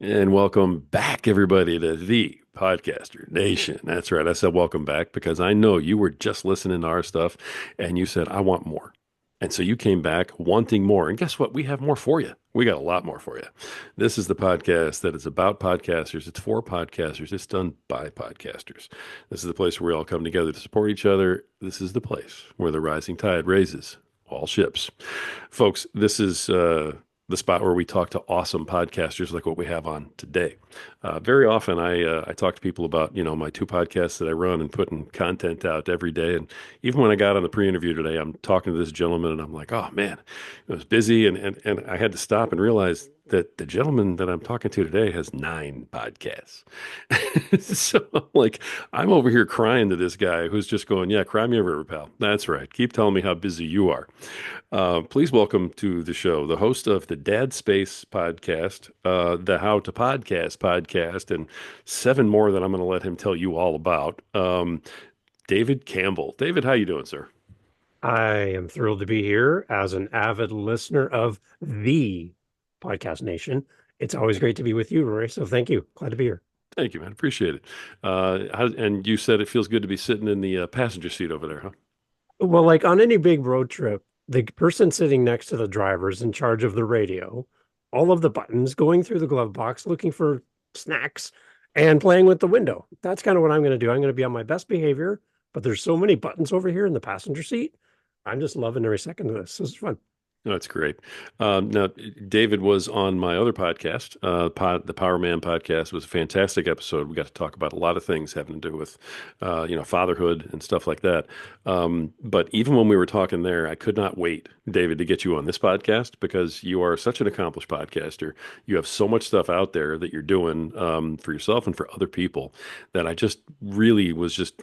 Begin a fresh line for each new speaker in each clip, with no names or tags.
And welcome back, everybody, to the Podcaster Nation. That's right. I said welcome back because I know you were just listening to our stuff and you said, I want more. And so you came back wanting more. And guess what? We have more for you. We got a lot more for you. This is the podcast that is about podcasters. It's for podcasters. It's done by podcasters. This is the place where we all come together to support each other. This is the place where the rising tide raises all ships. Folks, this is the spot where we talk to awesome podcasters like what we have on today. Very often, I talk to people about my two podcasts that I run and putting content out every day. And even when I got on the pre-interview today, I'm talking to this gentleman, and I'm like, oh man, it was busy, and I had to stop and realize that the gentleman that I'm talking to today has 9 podcasts. So I'm over here crying to this guy who's just going, yeah, cry me a river, pal. That's right. Keep telling me how busy you are. Please welcome to the show the host of the Dad Space podcast, the How to podcast, and 7 more that I'm going to let him tell you all about. David Campbell. David, how you doing, sir?
I am thrilled to be here as an avid listener of the Podcast Nation. It's always great to be with you, Rory. So thank you. Glad to be here.
Thank you, man. Appreciate it. And you said it feels good to be sitting in the passenger seat over there, huh?
Well, like on any big road trip, the person sitting next to the driver is in charge of the radio, all of the buttons, going through the glove box, looking for snacks, and playing with the window. That's kind of what I'm going to do. I'm going to be on my best behavior, but there's so many buttons over here in the passenger seat. I'm just loving every second of this. This is fun.
No, that's great. Now, David was on my other podcast, the Power Man podcast. Was a fantastic episode. We got to talk about a lot of things having to do with, fatherhood and stuff like that. But even when we were talking there, I could not wait, David, to get you on this podcast because you are such an accomplished podcaster. You have so much stuff out there that you're doing for yourself and for other people that I just really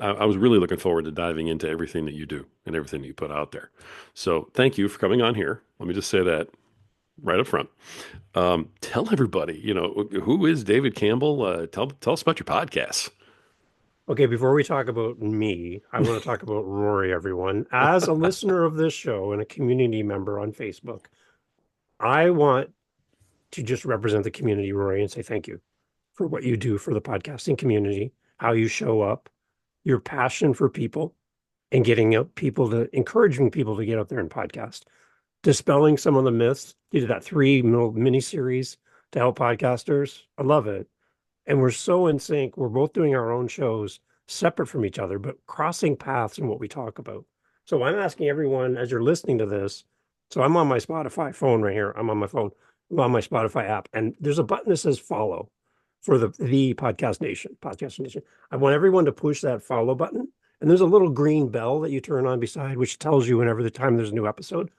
I was really looking forward to diving into everything that you do and everything that you put out there. So thank you for coming on here. Let me just say that right up front. Tell everybody, who is David Campbell? Tell us about your podcasts.
Okay, before we talk about me, I want to talk about Rory, everyone. As a listener of this show and a community member on Facebook, I want to just represent the community, Rory, and say thank you for what you do for the podcasting community, how you show up, your passion for people, and getting out people to encouraging people to get out there and podcast, dispelling some of the myths. You did that 3 mini series to help podcasters. I love it. And we're so in sync. We're both doing our own shows separate from each other, but crossing paths in what we talk about. So I'm asking everyone as you're listening to this. So I'm on my Spotify phone right here. I'm on my phone. I'm on my Spotify app, and there's a button that says follow for the Podcast Nation. I want everyone to push that follow button, and there's a little green bell that you turn on beside, which tells you whenever the time there's a new episode.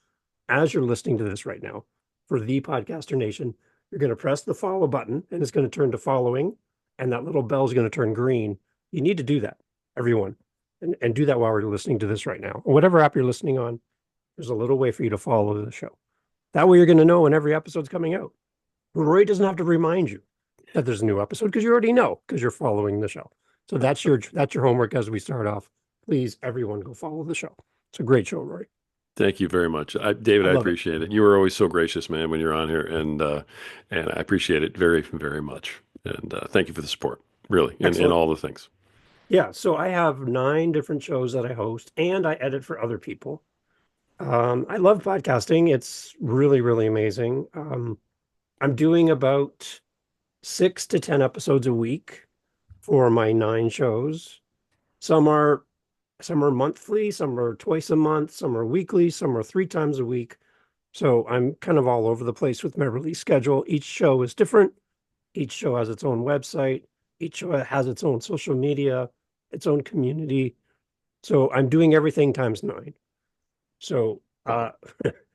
As you're listening to this right now, for the Podcaster Nation, you're going to press the follow button and it's going to turn to following, and that little bell is going to turn green. You need to do that, everyone, and do that while we're listening to this right now. Whatever app you're listening on, there's a little way for you to follow the show. That way you're going to know when every episode's coming out. Roy doesn't have to remind you that there's a new episode because you already know because you're following the show. So that's your homework as we start off. Please, everyone, go follow the show. It's a great show, Roy.
Thank you very much, David.
I
I
love it.
appreciate it. You were always so gracious, man, when you're on here, and I appreciate it very, very much. And thank you for the support, really, in
Excellent.
all the things.
Yeah, so I have 9 different shows that I host and I edit for other people. I love podcasting. It's really, really amazing. I'm doing about 6 to 10 episodes a week for my 9 shows. Some are some are monthly, some are twice a month, some are weekly, some are 3 times a week. So I'm kind of all over the place with my release schedule. Each show is different. Each show has its own website. Each show has its own social media, its own community. So I'm doing everything times 9. So
Wow.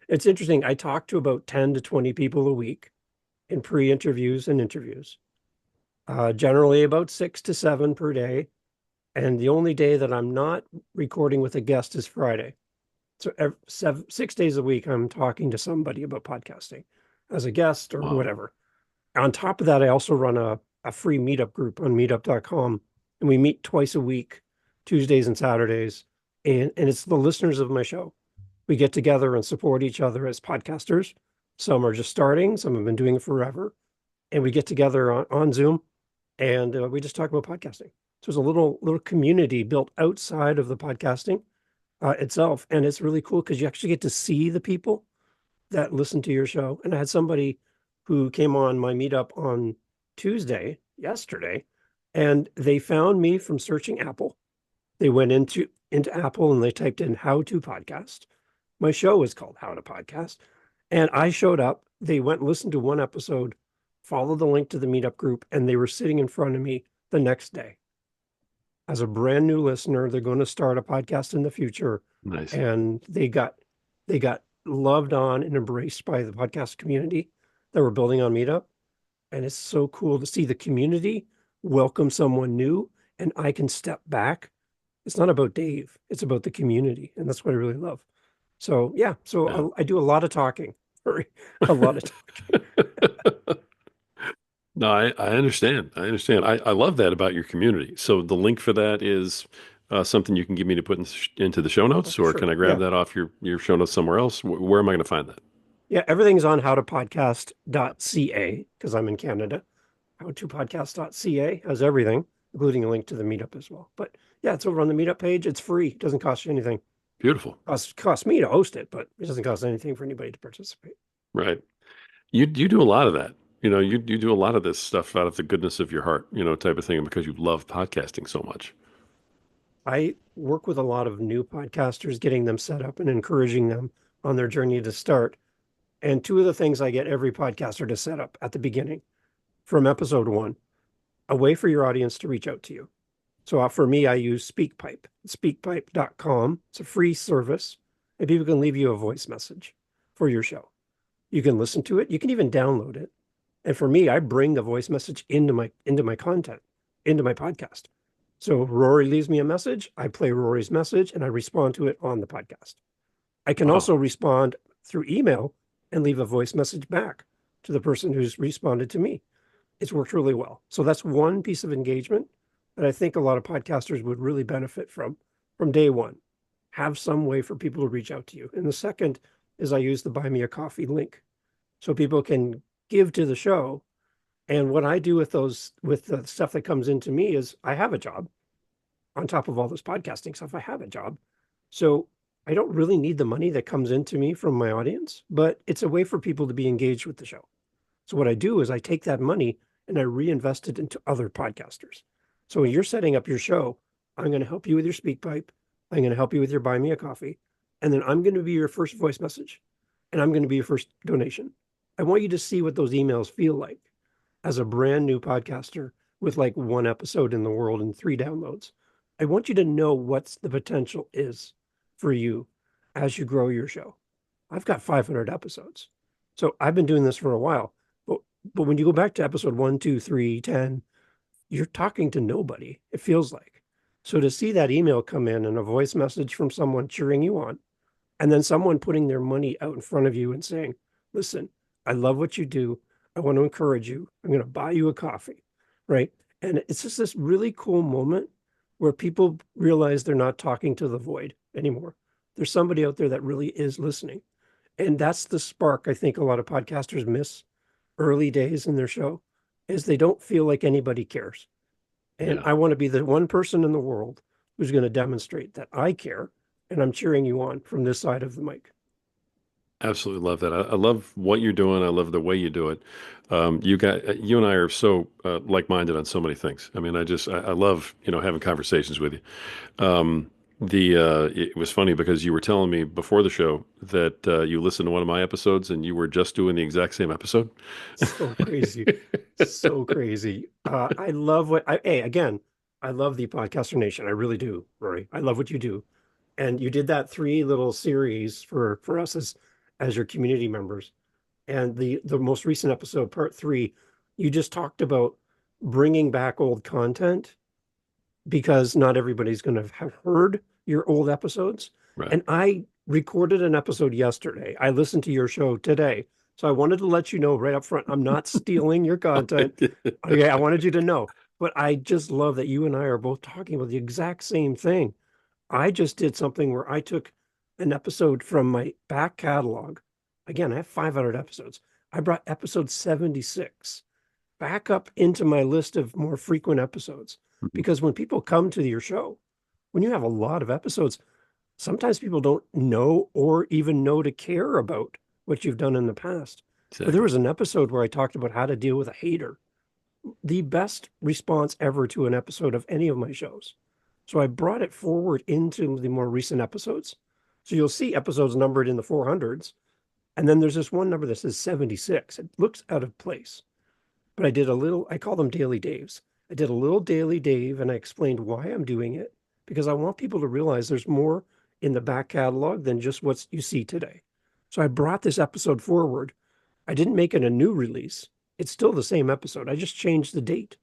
it's interesting. I talk to about 10 to 20 people a week in pre-interviews and interviews, generally about 6 to 7 per day. And the only day that I'm not recording with a guest is Friday. So 6 days a week, I'm talking to somebody about podcasting as a guest or
Wow.
whatever. On top of that, I also run a free meetup group on meetup.com, and we meet twice a week, Tuesdays and Saturdays. And it's the listeners of my show. We get together and support each other as podcasters. Some are just starting, some have been doing it forever. and we get together on Zoom, and we just talk about podcasting. So there's a little community built outside of the podcasting itself, and it's really cool because you actually get to see the people that listen to your show. And I had somebody who came on my meetup on Tuesday, yesterday, and they found me from searching Apple. They went into Apple and they typed in how to podcast. My show is called How to Podcast. And I showed up. They went and listened to one episode, followed the link to the meetup group, and they were sitting in front of me the next day. As a brand new listener, they're going to start a podcast in the future.
Nice.
And they got loved on and embraced by the podcast community that we're building on Meetup. And it's so cool to see the community welcome someone new, and I can step back. It's not about Dave, it's about the community. And that's what I really love. So, yeah,
Yeah.
so I do a lot of talking, a lot of talking.
No, I understand. I understand. I love that about your community. So the link for that is something you can give me to put into the show
Oh,
notes, or can
sure.
I grab
Yeah.
that off your show notes somewhere else? Where am I going to find that?
Yeah. Everything's on howtopodcast.ca because I'm in Canada. Howtopodcast.ca has everything, including a link to the meetup as well. But yeah, it's over on the meetup page. It's free. It doesn't cost you anything.
Beautiful.
Cost me to host it, but it doesn't cost anything for anybody to participate.
Right. You do a lot of that. You do a lot of this stuff out of the goodness of your heart, type of thing, because you love podcasting so much.
I work with a lot of new podcasters, getting them set up and encouraging them on their journey to start. And two of the things I get every podcaster to set up at the beginning from episode one, a way for your audience to reach out to you. So for me, I use SpeakPipe, speakpipe.com. It's a free service, and people can leave you a voice message for your show. You can listen to it. You can even download it. And for me, I bring the voice message into my content, into my podcast. So Rory leaves me a message, I play Rory's message, and I respond to it on the podcast. I can
Oh,
also respond through email and leave a voice message back to the person who's responded to me. It's worked really well. So that's one piece of engagement that I think a lot of podcasters would really benefit from day one. Have some way for people to reach out to you. And the second is I use the Buy Me a Coffee link so people can give to the show. And what I do with the stuff that comes into me is I have a job on top of all this podcasting stuff. I have a job. So I don't really need the money that comes into me from my audience, but it's a way for people to be engaged with the show. So what I do is I take that money and I reinvest it into other podcasters. So when you're setting up your show, I'm going to help you with your SpeakPipe. I'm going to help you with your Buy Me a Coffee. And then I'm going to be your first voice message. And I'm going to be your first donation. I want you to see what those emails feel like as a brand new podcaster with like one episode in the world and 3 downloads. I want you to know what the potential is for you as you grow your show. I've got 500 episodes. So I've been doing this for a while. But when you go back to episode 1, 2, 3, 10, you're talking to nobody, it feels like. So to see that email come in and a voice message from someone cheering you on, and then someone putting their money out in front of you and saying, listen, I love what you do. I want to encourage you. I'm going to buy you a coffee. Right. And it's just this really cool moment where people realize they're not talking to the void anymore. There's somebody out there that really is listening. And that's the spark I think a lot of podcasters miss early days in their show is they don't feel like anybody cares. And
yeah.
I want to be the one person in the world who's going to demonstrate that I care and I'm cheering you on from this side of the mic.
Absolutely love that. I love what you're doing. I love the way you do it. You and I are so like-minded on so many things. I mean, I love, having conversations with you. It was funny because you were telling me before the show that you listened to one of my episodes and you were just doing the exact same episode.
So crazy. So crazy. I love again, I love the Podcaster Nation. I really do, Rory. I love what you do. And you did that 3 little series for us as your community members. And the most recent episode, part 3, you just talked about bringing back old content because not everybody's going to have heard your old episodes.
Right.
And I recorded an episode yesterday. I listened to your show today. So I wanted to let you know right up front, I'm not stealing your content. Okay, I wanted you to know. But I just love that you and I are both talking about the exact same thing. I just did something where I took an episode from my back catalog. Again, I have 500 episodes. I brought episode 76 back up into my list of more frequent episodes.
Mhm.
Because when people come to your show, when you have a lot of episodes, sometimes people don't know or even know to care about what you've done in the past. But there
Exactly.
was an episode where I talked about how to deal with a hater, the best response ever to an episode of any of my shows. So I brought it forward into the more recent episodes. So you'll see episodes numbered in the 400s. And then there's this one number that says 76. It looks out of place. But I did a little, I call them Daily Daves. I did a little Daily Dave and I explained why I'm doing it because I want people to realize there's more in the back catalog than just what you see today. So I brought this episode forward. I didn't make it a new release. It's still the same episode. I just changed the date.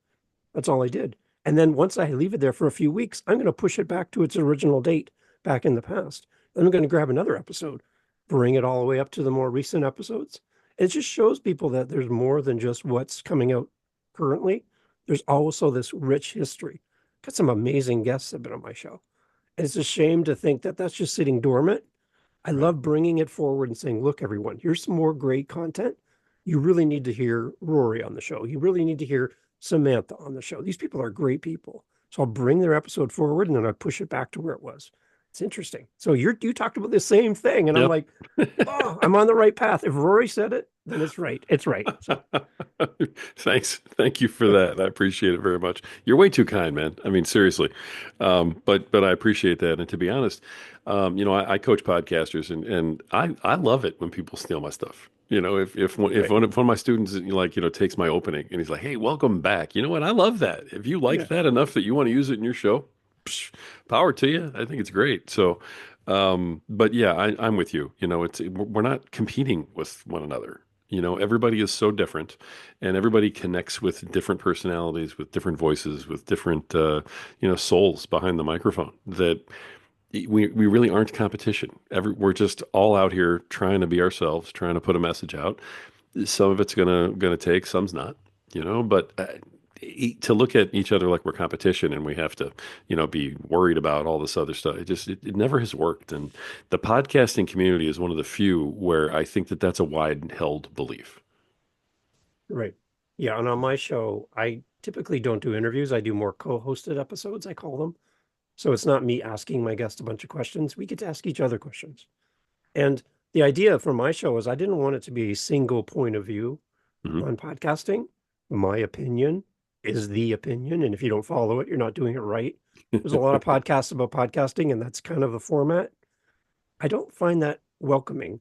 That's all I did. And then once I leave it there for a few weeks, I'm going to push it back to its original date back in the past. Then I'm going to grab another episode, bring it all the way up to the more recent episodes. It just shows people that there's more than just what's coming out currently. There's also this rich history. Got some amazing guests that have been on my show. And it's a shame to think that that's just sitting dormant. I
Right.
love bringing it forward and saying, look, everyone, here's some more great content. You really need to hear Rory on the show. You really need to hear Samantha on the show. These people are great people. So I'll bring their episode forward and then I push it back to where it was. It's interesting. So you talked about the same thing, and I'm
Yep.
like, oh, I'm on the right path. If Rory said it, then it's right. It's right. So
Thanks. Thank you for that. I appreciate it very much. You're way too kind, man. I mean, seriously. But I appreciate that. And to be honest, I coach podcasters and I love it when people steal my stuff. If
right.
one of my students takes my opening and he's like, "Hey, welcome back." You know what? I love that. If you like
Yeah.
that enough that you want to use it in your show, psh, power to you. I think it's great. So, but yeah, I'm with you. We're not competing with one another. Everybody is so different, and everybody connects with different personalities, with different voices, with different souls behind the microphone. That we really aren't competition. We're just all out here trying to be ourselves, trying to put a message out. Some of it's gonna take, some's not. But to look at each other like we're competition and we have to, be worried about all this other stuff. It never has worked. And the podcasting community is one of the few where I think that that's a wide held belief.
Right. Yeah. And on my show, I typically don't do interviews. I do more co-hosted episodes, I call them. So it's not me asking my guest a bunch of questions. We get to ask each other questions. And the idea for my show is I didn't want it to be a single point of view
Hmm.
on podcasting. My opinion is the opinion. And if you don't follow it, you're not doing it right. There's a lot of podcasts about podcasting, and that's kind of the format. I don't find that welcoming.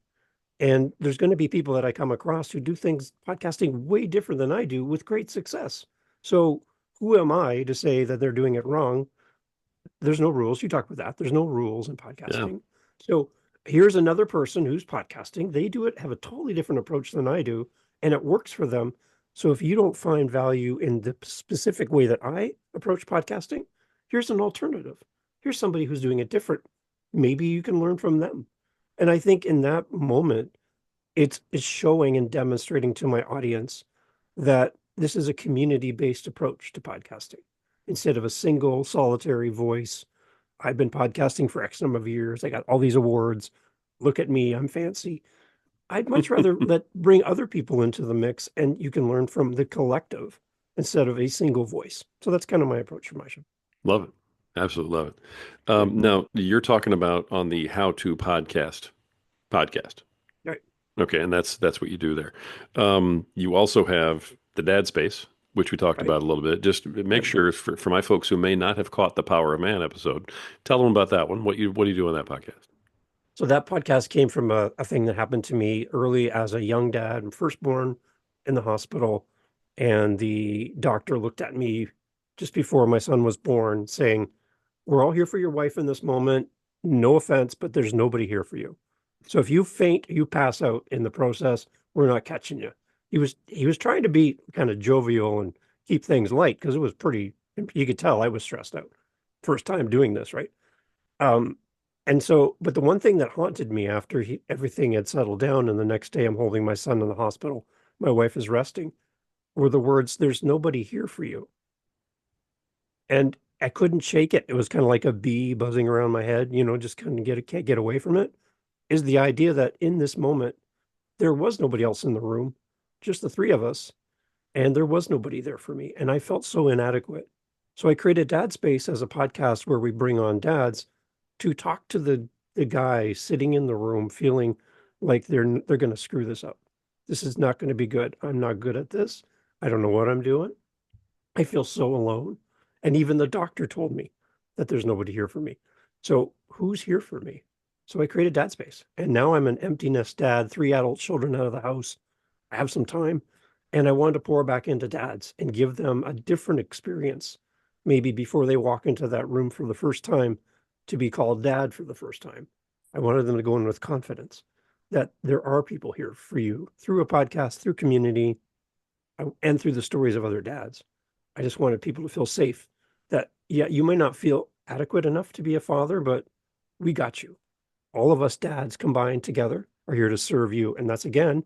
And there's going to be people that I come across who do things podcasting way different than I do with great success. So who am I to say that they're doing it wrong? There's no rules. You talk about that. There's no rules in
Yeah.
podcasting. So here's another person who's podcasting. They do it, have a totally different approach than I do, and it works for them. So if you don't find value in the specific way that I approach podcasting, here's an alternative. Here's somebody who's doing it different. Maybe you can learn from them. And I think in that moment, it's showing and demonstrating to my audience that this is a community-based approach to podcasting instead of a single solitary voice. I've been podcasting for X number of years. I got all these awards. Look at me, I'm fancy. I'd much rather bring other people into the mix and you can learn from the collective instead of a single voice. So that's kind of my approach for my show.
Love it. Absolutely love it.
Right.
Now you're talking about on the How to podcast.
Right.
Okay, and that's what you do there. You also have the dad space, which we talked
Right.
about a little bit. Just make
Right.
sure for my folks who may not have caught the Power of Man episode, tell them about that one. What do you do on that podcast?
So that podcast came from a thing that happened to me early as a young dad, firstborn in the hospital. And the doctor looked at me just before my son was born, saying, we're all here for your wife in this moment. No offense, but there's nobody here for you. So if you faint, you pass out in the process, we're not catching you. He was trying to be kind of jovial and keep things light because it was pretty, you could tell I was stressed out. First time doing this, right? Um, and so, but the one thing that haunted me after everything had settled down, and the next day I'm holding my son in the hospital, my wife is resting, were the words, "There's nobody here for you." And I couldn't shake it. It was kind of like a bee buzzing around my head, just kind of can't get away from it. Is the idea that in this moment, there was nobody else in the room, just the three of us. and there was nobody there for me, and I felt so inadequate. So I created Dad Space as a podcast where we bring on dads to talk to the guy sitting in the room feeling like they're going to screw this up. This is not going to be good. I'm not good at this. I don't know what I'm doing. I feel so alone. And even the doctor told me that there's nobody here for me. So who's here for me? So I created Dad Space. And now I'm an empty nest dad, 3 adult children out of the house. I have some time. And I wanted to pour back into dads and give them a different experience, maybe before they walk into that room for the first time, to be called dad for the first time. I wanted them to go in with confidence that there are people here for you through a podcast, through community, and through the stories of other dads. I just wanted people to feel safe that, yeah, you might not feel adequate enough to be a father, but we got you. All of us dads combined together are here to serve you. And that's, again,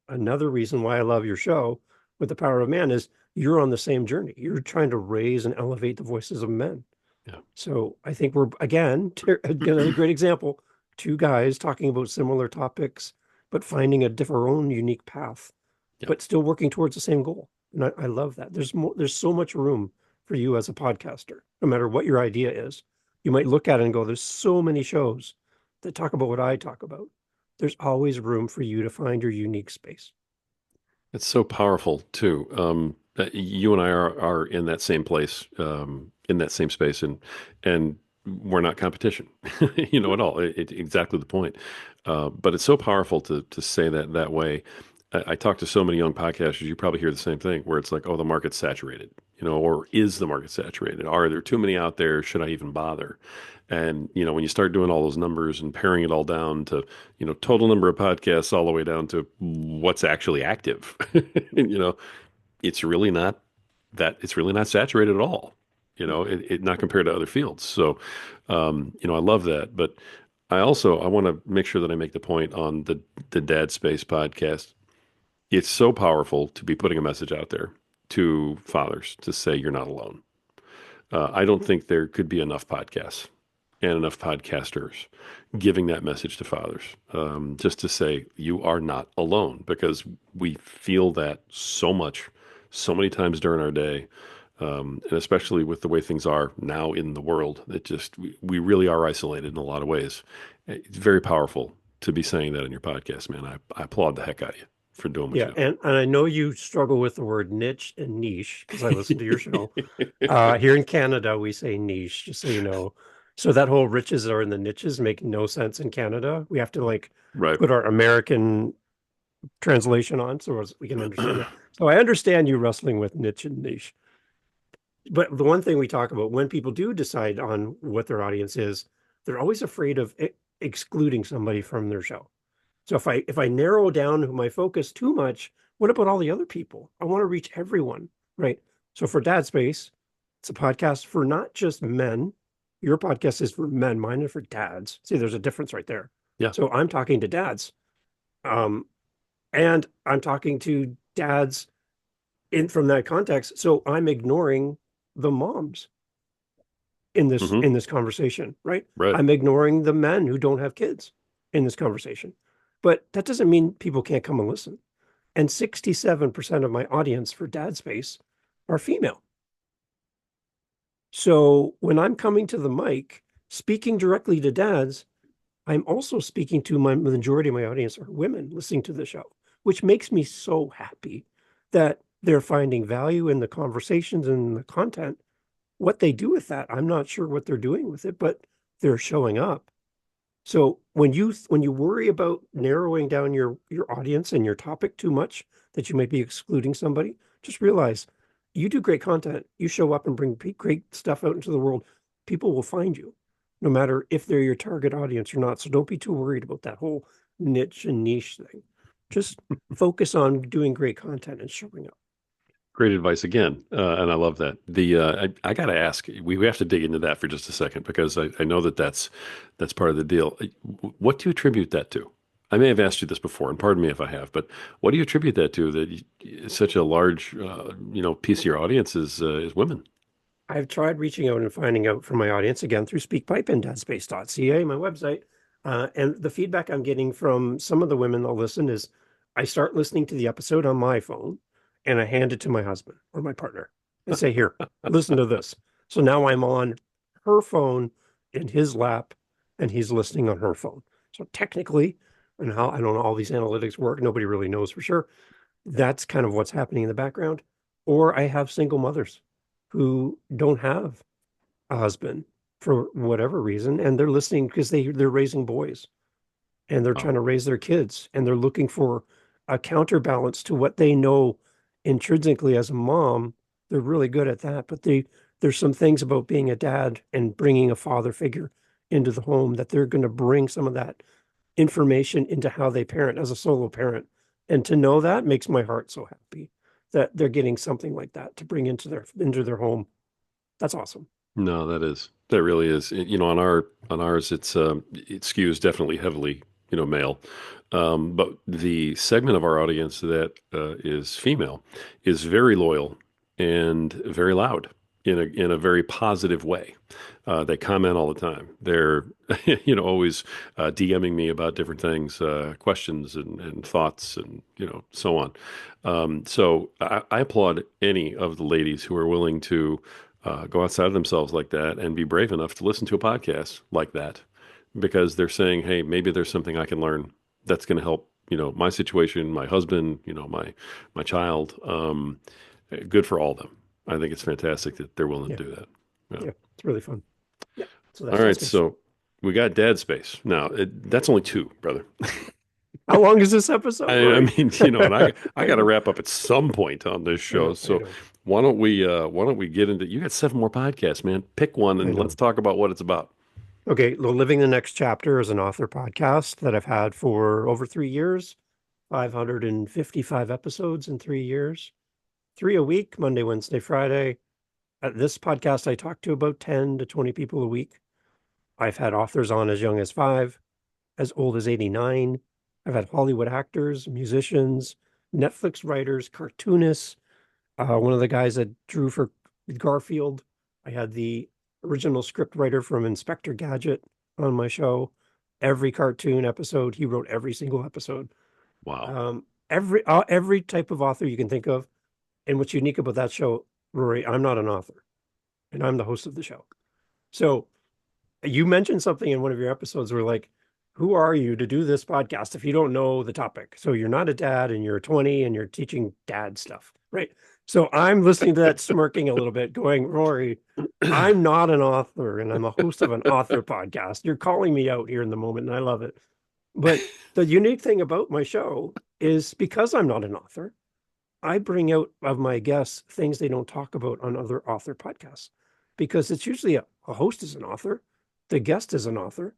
another reason why I love your show with the Power of Man is you're on the same journey. You're trying to raise and elevate the voices of men.
Yeah.
So I think we're, again, another great example, two guys talking about similar topics, but finding a different own unique path,
Yeah.
but still working towards the same goal. And I love that. There's so much room for you as a podcaster, no matter what your idea is. You might look at it and go, there's so many shows that talk about what I talk about. There's always room for you to find your unique space.
It's so powerful too. That you and I are in that same place, in that same space, and we're not competition, at all. Exactly the point. But it's so powerful to say that way. I talk to so many young podcasters. You probably hear the same thing, where it's like, oh, the market's saturated, or is the market saturated? Are there too many out there? Should I even bother? And when you start doing all those numbers and paring it all down to total number of podcasts all the way down to what's actually active, you know, it's really not it's really not saturated at all. Not compared to other fields. So, I love that. But I want to make sure that I make the point on the Dad Space podcast. It's so powerful to be putting a message out there to fathers to say you're not alone. I don't think there could be enough podcasts and enough podcasters giving that message to fathers, just to say you are not alone, because we feel that so much, so many times during our day, and especially with the way things are now in the world, we really are isolated in a lot of ways. It's very powerful to be saying that in your podcast, man. I applaud the heck out of you for doing what
Yeah,
you
and I know you struggle with the word niche and niche because I listen to your show.
do.
Here in Canada, we say niche, just so you know. So that whole riches are in the niches make no sense in Canada. We have to like
Right.
put our American translation on so as we can understand that. So I understand you wrestling with niche and niche. But the one thing we talk about when people do decide on what their audience is, they're always afraid of excluding somebody from their show. So if I narrow down my focus too much, what about all the other people? I want to reach everyone, right? So for Dad Space, it's a podcast for not just men. Your podcast is for men, mine is for dads. See, there's a difference right there.
Yeah.
So I'm talking to dads, um, and I'm talking to dads in from that context. So I'm ignoring the moms in this
Hmm.
in this conversation, right?
Right.
I'm ignoring the men who don't have kids in this conversation. But that doesn't mean people can't come and listen. And 67% of my audience for Dad Space are female. So when I'm coming to the mic, speaking directly to dads, I'm also speaking to the majority of my audience are women listening to the show, which makes me so happy that they're finding value in the conversations and the content. What they do with that, I'm not sure what they're doing with it, but they're showing up. So when you worry about narrowing down your audience and your topic too much that you might be excluding somebody, just realize you do great content. You show up and bring great stuff out into the world. People will find you, no matter if they're your target audience or not. So don't be too worried about that whole niche and niche thing. Just focus on doing great content and showing up.
Great advice again, and I love that. I got to ask, we have to dig into that for just a second because I know that's part of the deal. What do you attribute that to? I may have asked you this before, and pardon me if I have, but what do you attribute that to? Such a large, piece of your audience is women.
I've tried reaching out and finding out from my audience again through SpeakPipe and dadspace.ca, my website. And the feedback I'm getting from some of the women that listen is I start listening to the episode on my phone and I hand it to my husband or my partner and say, here, listen to this. So now I'm on her phone in his lap and he's listening on her phone. So technically, and how I don't know all these analytics work, nobody really knows for sure. That's kind of what's happening in the background. Or I have single mothers who don't have a husband for whatever reason, and they're listening because they're raising boys and they're trying
Wow.
to raise their kids and they're looking for a counterbalance to what they know intrinsically as a mom. They're really good at that, but there's some things about being a dad and bringing a father figure into the home that they're going to bring some of that information into how they parent as a solo parent. And to know that makes my heart so happy that they're getting something like that to bring into their home. That's awesome.
No, that really is. On ours, it skews definitely heavily, male. But the segment of our audience that is female is very loyal and very loud in a very positive way. They comment all the time. They're, always DMing me about different things, questions and thoughts and, so on. So I applaud any of the ladies who are willing to go outside of themselves like that and be brave enough to listen to a podcast like that because they're saying, hey, maybe there's something I can learn that's going to help, my situation, my husband, my child. Good for all of them. I think it's fantastic that they're willing
Yeah.
to do that. Yeah.
Yeah. It's really fun. Yeah. So
All
that's Dad
right.
Space.
So we got dad space. Now, that's only two, brother.
How long is this episode,
I
Rory?
mean, and I
I
got to
know.
wrap up at some point on this
I
show.
know. I
So
know.
why don't we get into you got seven more podcasts, man. Pick one
I
and let's
know.
talk about what it's about.
Okay. The Living the Next Chapter is an author podcast that I've had for over 3 years, 555 episodes in 3 years, three a week, Monday, Wednesday, Friday. At this podcast, I talk to about 10 to 20 people a week. I've had authors on as young as 5, as old as 89. I've had Hollywood actors, musicians, Netflix writers, cartoonists. One of the guys that drew for Garfield. I had the original script writer from Inspector Gadget on my show. Every cartoon episode, he wrote every single episode.
Wow.
Every type of author you can think of. And what's unique about that show, Rory, I'm not an author, and I'm the host of the show. So you mentioned something in one of your episodes where like, who are you to do this podcast if you don't know the topic? So you're not a dad and you're 20 and you're teaching dad stuff, right? So I'm listening to that smirking a little bit, going, Rory, I'm not an author and I'm a host of an author podcast. You're calling me out here in the moment, and I love it. But the unique thing about my show is because I'm not an author, I bring out of my guests things they don't talk about on other author podcasts because it's usually a host is an author, the guest is an author.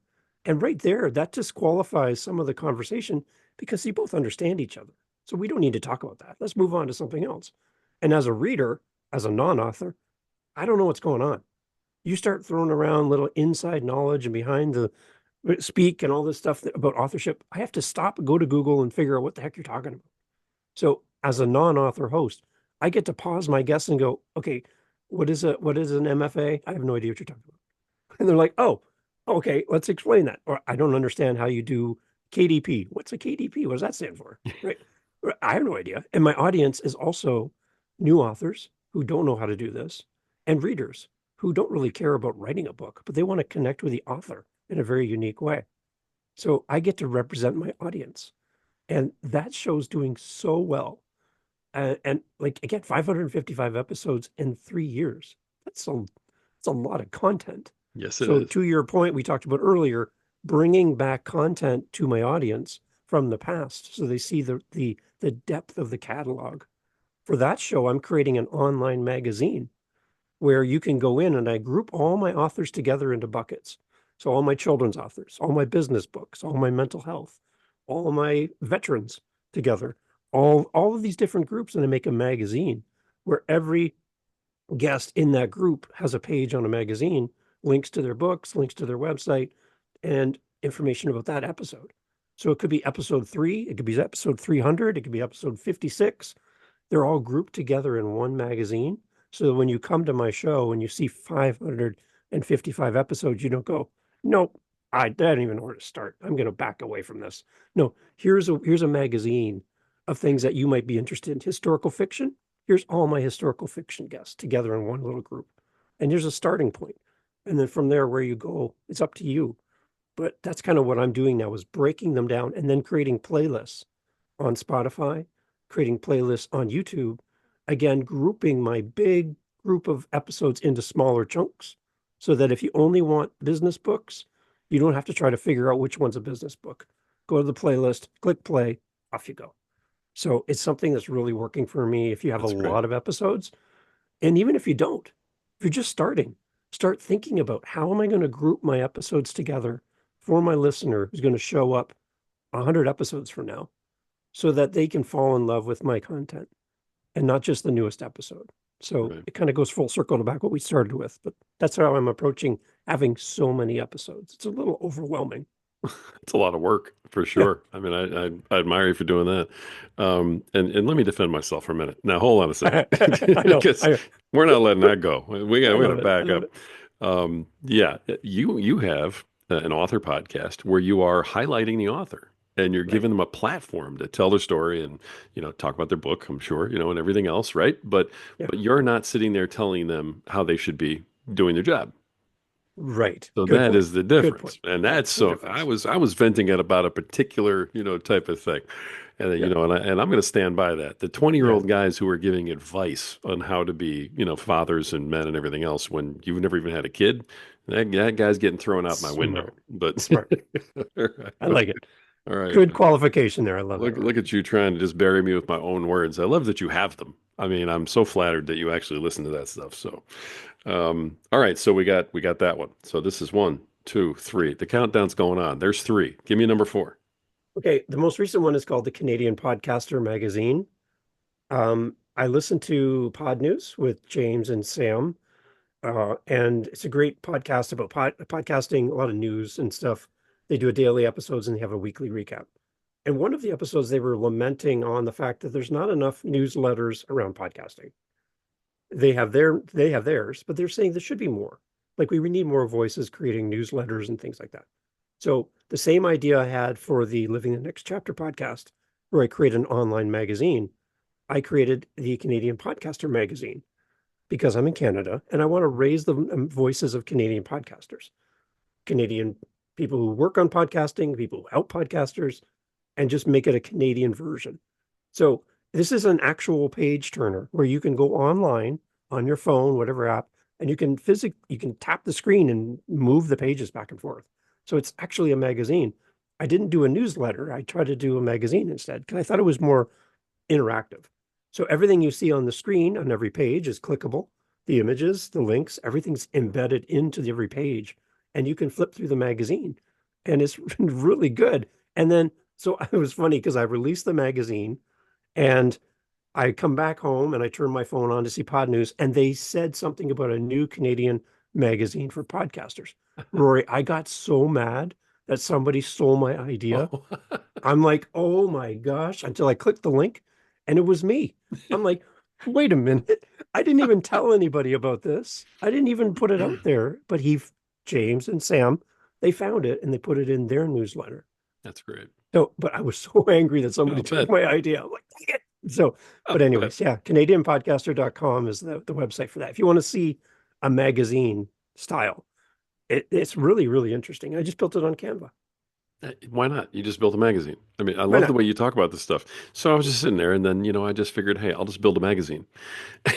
And right there, that disqualifies some of the conversation because you both understand each other. So we don't need to talk about that. Let's move on to something else. And as a reader, as a non author, I don't know what's going on. You start throwing around little inside knowledge and behind the speak and all this stuff about authorship. I have to stop, go to Google and figure out what the heck you're talking about. So as a non-author host, I get to pause my guests and go, okay, what is an MFA? I have no idea what you're talking about. And they're like, oh, okay, let's explain that. Or I don't understand how you do KDP. What's a KDP? What does that stand for? Right. I have no idea. And my audience is also new authors who don't know how to do this and readers who don't really care about writing a book, but they want to connect with the author in a very unique way. So I get to represent my audience. And that show's doing so well. And like again, 555 episodes in 3 years. That's a lot of content.
Yes, it
So
is.
to your point we talked about earlier, bringing back content to my audience from the past so they see the depth of the catalog. For that show, I'm creating an online magazine where you can go in and I group all my authors together into buckets. So all my children's authors, all my business books, all my mental health, all my veterans together, all of these different groups, and I make a magazine where every guest in that group has a page on a magazine, links to their books, links to their website, and information about that episode. So it could be episode 3, it could be episode 300, it could be episode 56. They're all grouped together in one magazine. So that when you come to my show and you see 555 episodes, you don't go, nope, I don't even know where to start. I'm going to back away from this. No, here's a magazine of things that you might be interested in. Historical fiction, here's all my historical fiction guests together in one little group. And here's a starting point. And then from there, where you go, it's up to you. But that's kind of what I'm doing now, is breaking them down and then creating playlists on Spotify, creating playlists on YouTube, again, grouping my big group of episodes into smaller chunks so that if you only want business books, you don't have to try to figure out which one's a business book. Go to the playlist, click play, off you go. So it's something that's really working for me if you have a
That's great.
lot of episodes. And even if you don't, if you're just starting, start thinking about how am I going to group my episodes together for my listener who's going to show up 100 episodes from now so that they can fall in love with my content and not just the newest episode. So
Right.
it kind of goes full circle to back what we started with, but that's how I'm approaching having so many episodes. It's a little overwhelming.
It's a lot of work for
Yeah,
sure. I mean, I admire you for doing that. And let me defend myself for a minute. Now, hold on a second,
I know.
because we're not letting that go.
I
We got to
love it. I
back
love
up.
it.
Yeah, you have an author podcast where you are highlighting the author and you're
Right.
giving them a platform to tell their story and talk about their book. I'm sure and everything else, right?
Yeah.
But you're not sitting there telling them how they should be doing their job.
Right.
So
Good
that
point.
is the
Good point.
difference. And
Yeah.
that's
The
so
difference.
I was venting at about a particular, type of thing. And then,
Yeah.
and I'm going to stand by that. The 20-year
Yeah.
old guys who are giving advice on how to be, fathers and men and everything else when you've never even had a kid, that guy's getting thrown out my window.
Smart.
But
Smart.
all right,
I like
okay.
it.
All right.
Good qualification there. I love that,
Look
Rory.
at you trying to just bury me with my own words. I love that you have them. I mean, I'm so flattered that you actually listen to that stuff. So, all right. So we got that one. So this is one, two, three. The countdown's going on. There's three. Give me number four.
Okay. The most recent one is called the Canadian Podcaster Magazine. I listen to Pod News with James and Sam, and it's a great podcast about podcasting, a lot of news and stuff. They do a daily episodes and they have a weekly recap. And one of the episodes, they were lamenting on the fact that there's not enough newsletters around podcasting. They have theirs, but they're saying there should be more. Like we need more voices creating newsletters and things like that. So the same idea I had for the Living the Next Chapter podcast, where I created an online magazine, I created the Canadian Podcaster magazine because I'm in Canada and I want to raise the voices of Canadian podcasters, Canadian people who work on podcasting, people who help podcasters, and just make it a Canadian version. So this is an actual page turner where you can go online on your phone, whatever app, and you can tap the screen and move the pages back and forth. So it's actually a magazine. I didn't do a newsletter. I tried to do a magazine instead because I thought it was more interactive. So everything you see on the screen on every page is clickable. The images, the links, everything's embedded into every page. And you can flip through the magazine. And it's really good. And then, so it was funny because I released the magazine and I come back home and I turn my phone on to see Pod News, and they said something about a new Canadian magazine for podcasters. Rory, I got so mad that somebody stole my idea.
Oh,
I'm like, oh my gosh, until I clicked the link and it was me. I'm like, wait a minute. I didn't even tell anybody about this. I didn't even put it out there, but James and Sam, they found it and they put it in their newsletter.
that's great.
So, but I was so angry that
I'll
somebody took
bet.
my idea. I'm like, dang it. So, but
I'll bet.
anyways, yeah, CanadianPodcaster.com is the website for that. If you want to see a magazine style, it's really, really interesting. I just built it on Canva.
Why not? You just built a magazine. I mean, I
Why
love the
not?
way you talk about this stuff. So I was just sitting there, and then I just figured, hey, I'll just build a magazine. Like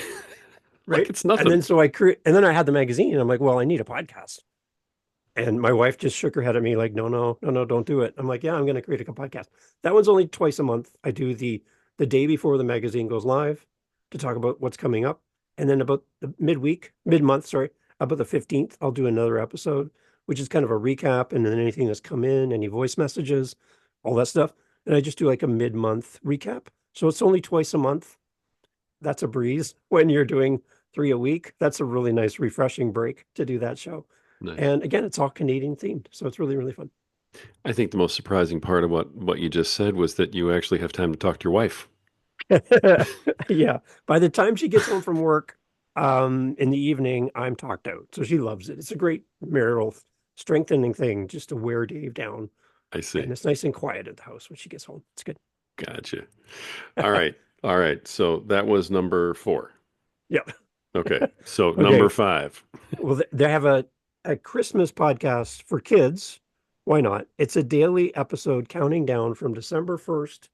Right.
it's nothing.
And then I had the magazine and I'm like, well, I need a podcast. And my wife just shook her head at me like, no, no, no, no, don't do it. I'm like, yeah, I'm going to create a podcast. That one's only twice a month. I do the day before the magazine goes live to talk about what's coming up. And then about the mid-month, sorry, about the 15th, I'll do another episode, which is kind of a recap and then anything that's come in, any voice messages, all that stuff. And I just do like a mid-month recap. So it's only twice a month. That's a breeze. When you're doing three a week, that's a really nice, refreshing break to do that show.
Nice.
And again, it's all Canadian themed. So it's really, really fun.
I think the most surprising part of what you just said was that you actually have time to talk to your wife.
Yeah. By the time she gets home from work, in the evening, I'm talked out. So she loves it. It's a great marital strengthening thing just to wear Dave down.
I
And
see.
it's nice and quiet at the house when she gets home. It's good.
Gotcha. All right. All right. So that was number four.
Yeah.
Okay. So number
Okay.
five.
Well, they have a Christmas podcast for kids. Why not? It's a daily episode counting down from December 1st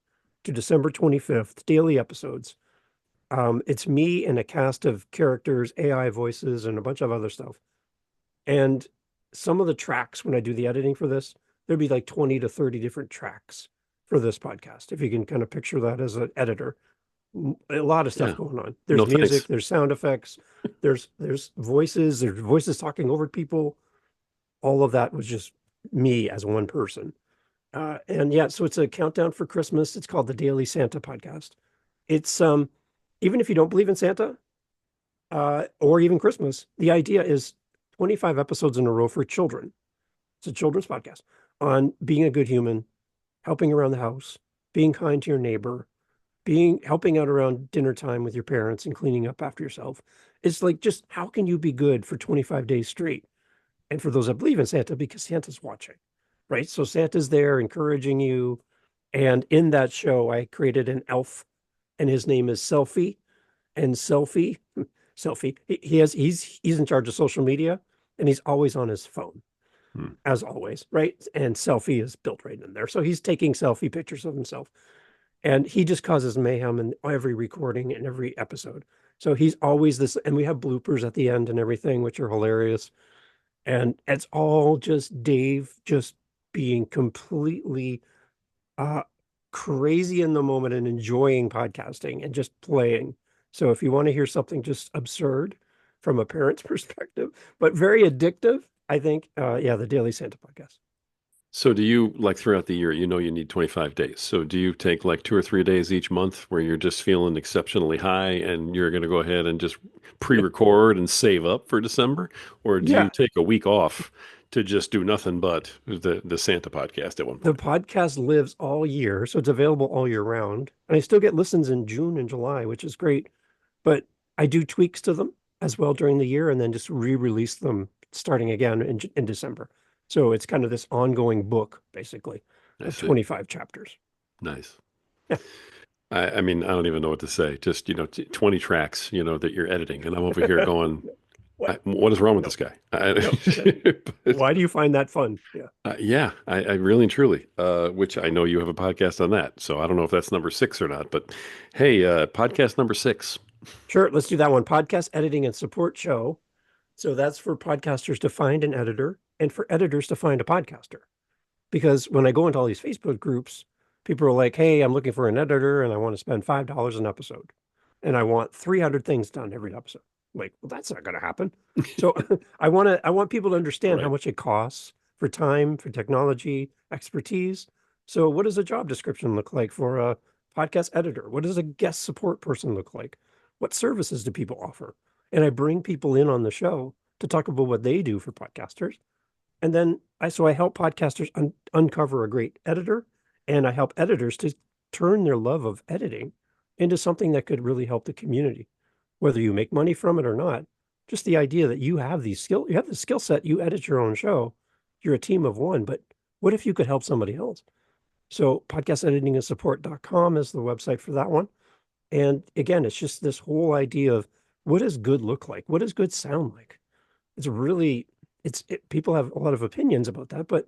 to December 25th, daily episodes. It's me and a cast of characters, AI voices, and a bunch of other stuff. And some of the tracks, when I do the editing for this, there'd be like 20 to 30 different tracks for this podcast. If you can kind of picture that as an editor, a lot of stuff
Yeah.
going on. There's
No
music,
thanks.
there's sound effects, there's voices talking over people. All of that was just me as one person. And yeah, so it's a countdown for Christmas. It's called the Daily Santa Podcast. It's even if you don't believe in Santa, or even Christmas, the idea is 25 episodes in a row for children. It's a children's podcast on being a good human, helping around the house, being kind to your neighbor, being helping out around dinner time with your parents and cleaning up after yourself. It's like, just how can you be good for 25 days straight? And for those that believe in Santa, because Santa's watching, right? So Santa's there encouraging you. And in that show, I created an elf, and his name is Selfie. And Selfie, he's in charge of social media, and he's always on his phone,
Hmm.
as always, right? And Selfie is built right in there. So he's taking selfie pictures of himself, and he just causes mayhem in every recording and every episode. So he's always this, and we have bloopers at the end and everything, which are hilarious. And it's all just Dave just being completely uh crazy in the moment and enjoying podcasting and just playing. So if you want to hear something just absurd from a parent's perspective, but very addictive, I think yeah, the Daily Santa podcast.
So do you like throughout the year, you know you need 25 days. So do you take like 2 or 3 days each month where you're just feeling exceptionally high and you're going to go ahead and just pre-record and save up for December? Or do you
Yeah,
take a week off to just do nothing but the Santa podcast at one
the
point?
podcast lives all year, so it's available all year round. And I still get listens in June and July, which is great. But I do tweaks to them as well during the year and then just re-release them starting again in December. So it's kind of this ongoing book, basically,
I
of
see.
25 chapters.
Nice.
Yeah.
I mean, I don't even know what to say. Just, 20 tracks, that you're editing. And I'm over here going,
What?
what is wrong with
No,
this guy?
no.
But,
Why do you find that fun? Yeah.
yeah, I really and truly, which I know you have a podcast on that. So I don't know if that's number six or not, but hey, podcast number six.
Sure. Let's do that one. Podcast editing and support show. So that's for podcasters to find an editor and for editors to find a podcaster. Because when I go into all these Facebook groups, people are like, hey, I'm looking for an editor and I want to spend $5 an episode. And I want 300 things done every episode. I'm like, well, that's not going to happen. So I want people to understand how
Right.
much it costs for time, for technology, expertise. So what does a job description look like for a podcast editor? What does a guest support person look like? What services do people offer? And I bring people in on the show to talk about what they do for podcasters. And then I help podcasters uncover a great editor, and I help editors to turn their love of editing into something that could really help the community, whether you make money from it or not. Just the idea that you have the skill set, you edit your own show, you're a team of one, but what if you could help somebody else? So podcasteditingandsupport.com is the website for that one. And again, it's just this whole idea of what does good look like? What does good sound like? It's really people have a lot of opinions about that, but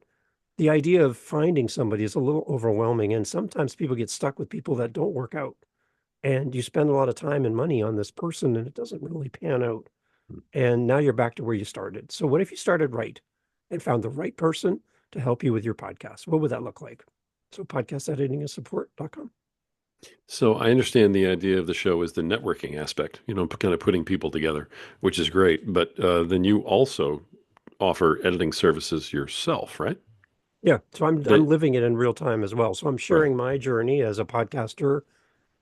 the idea of finding somebody is a little overwhelming, and sometimes people get stuck with people that don't work out, and you spend a lot of time and money on this person and it doesn't really pan out, and now you're back to where you started. So what if you started right and found the right person to help you with your podcast? What would that look like? So podcasteditingandsupport.com.
So I understand the idea of the show is the networking aspect, kind of putting people together, which is great. But then you also offer editing services yourself, right?
Yeah, so I'm
That,
living it in real time as well. So I'm
right.
sharing my journey as a podcaster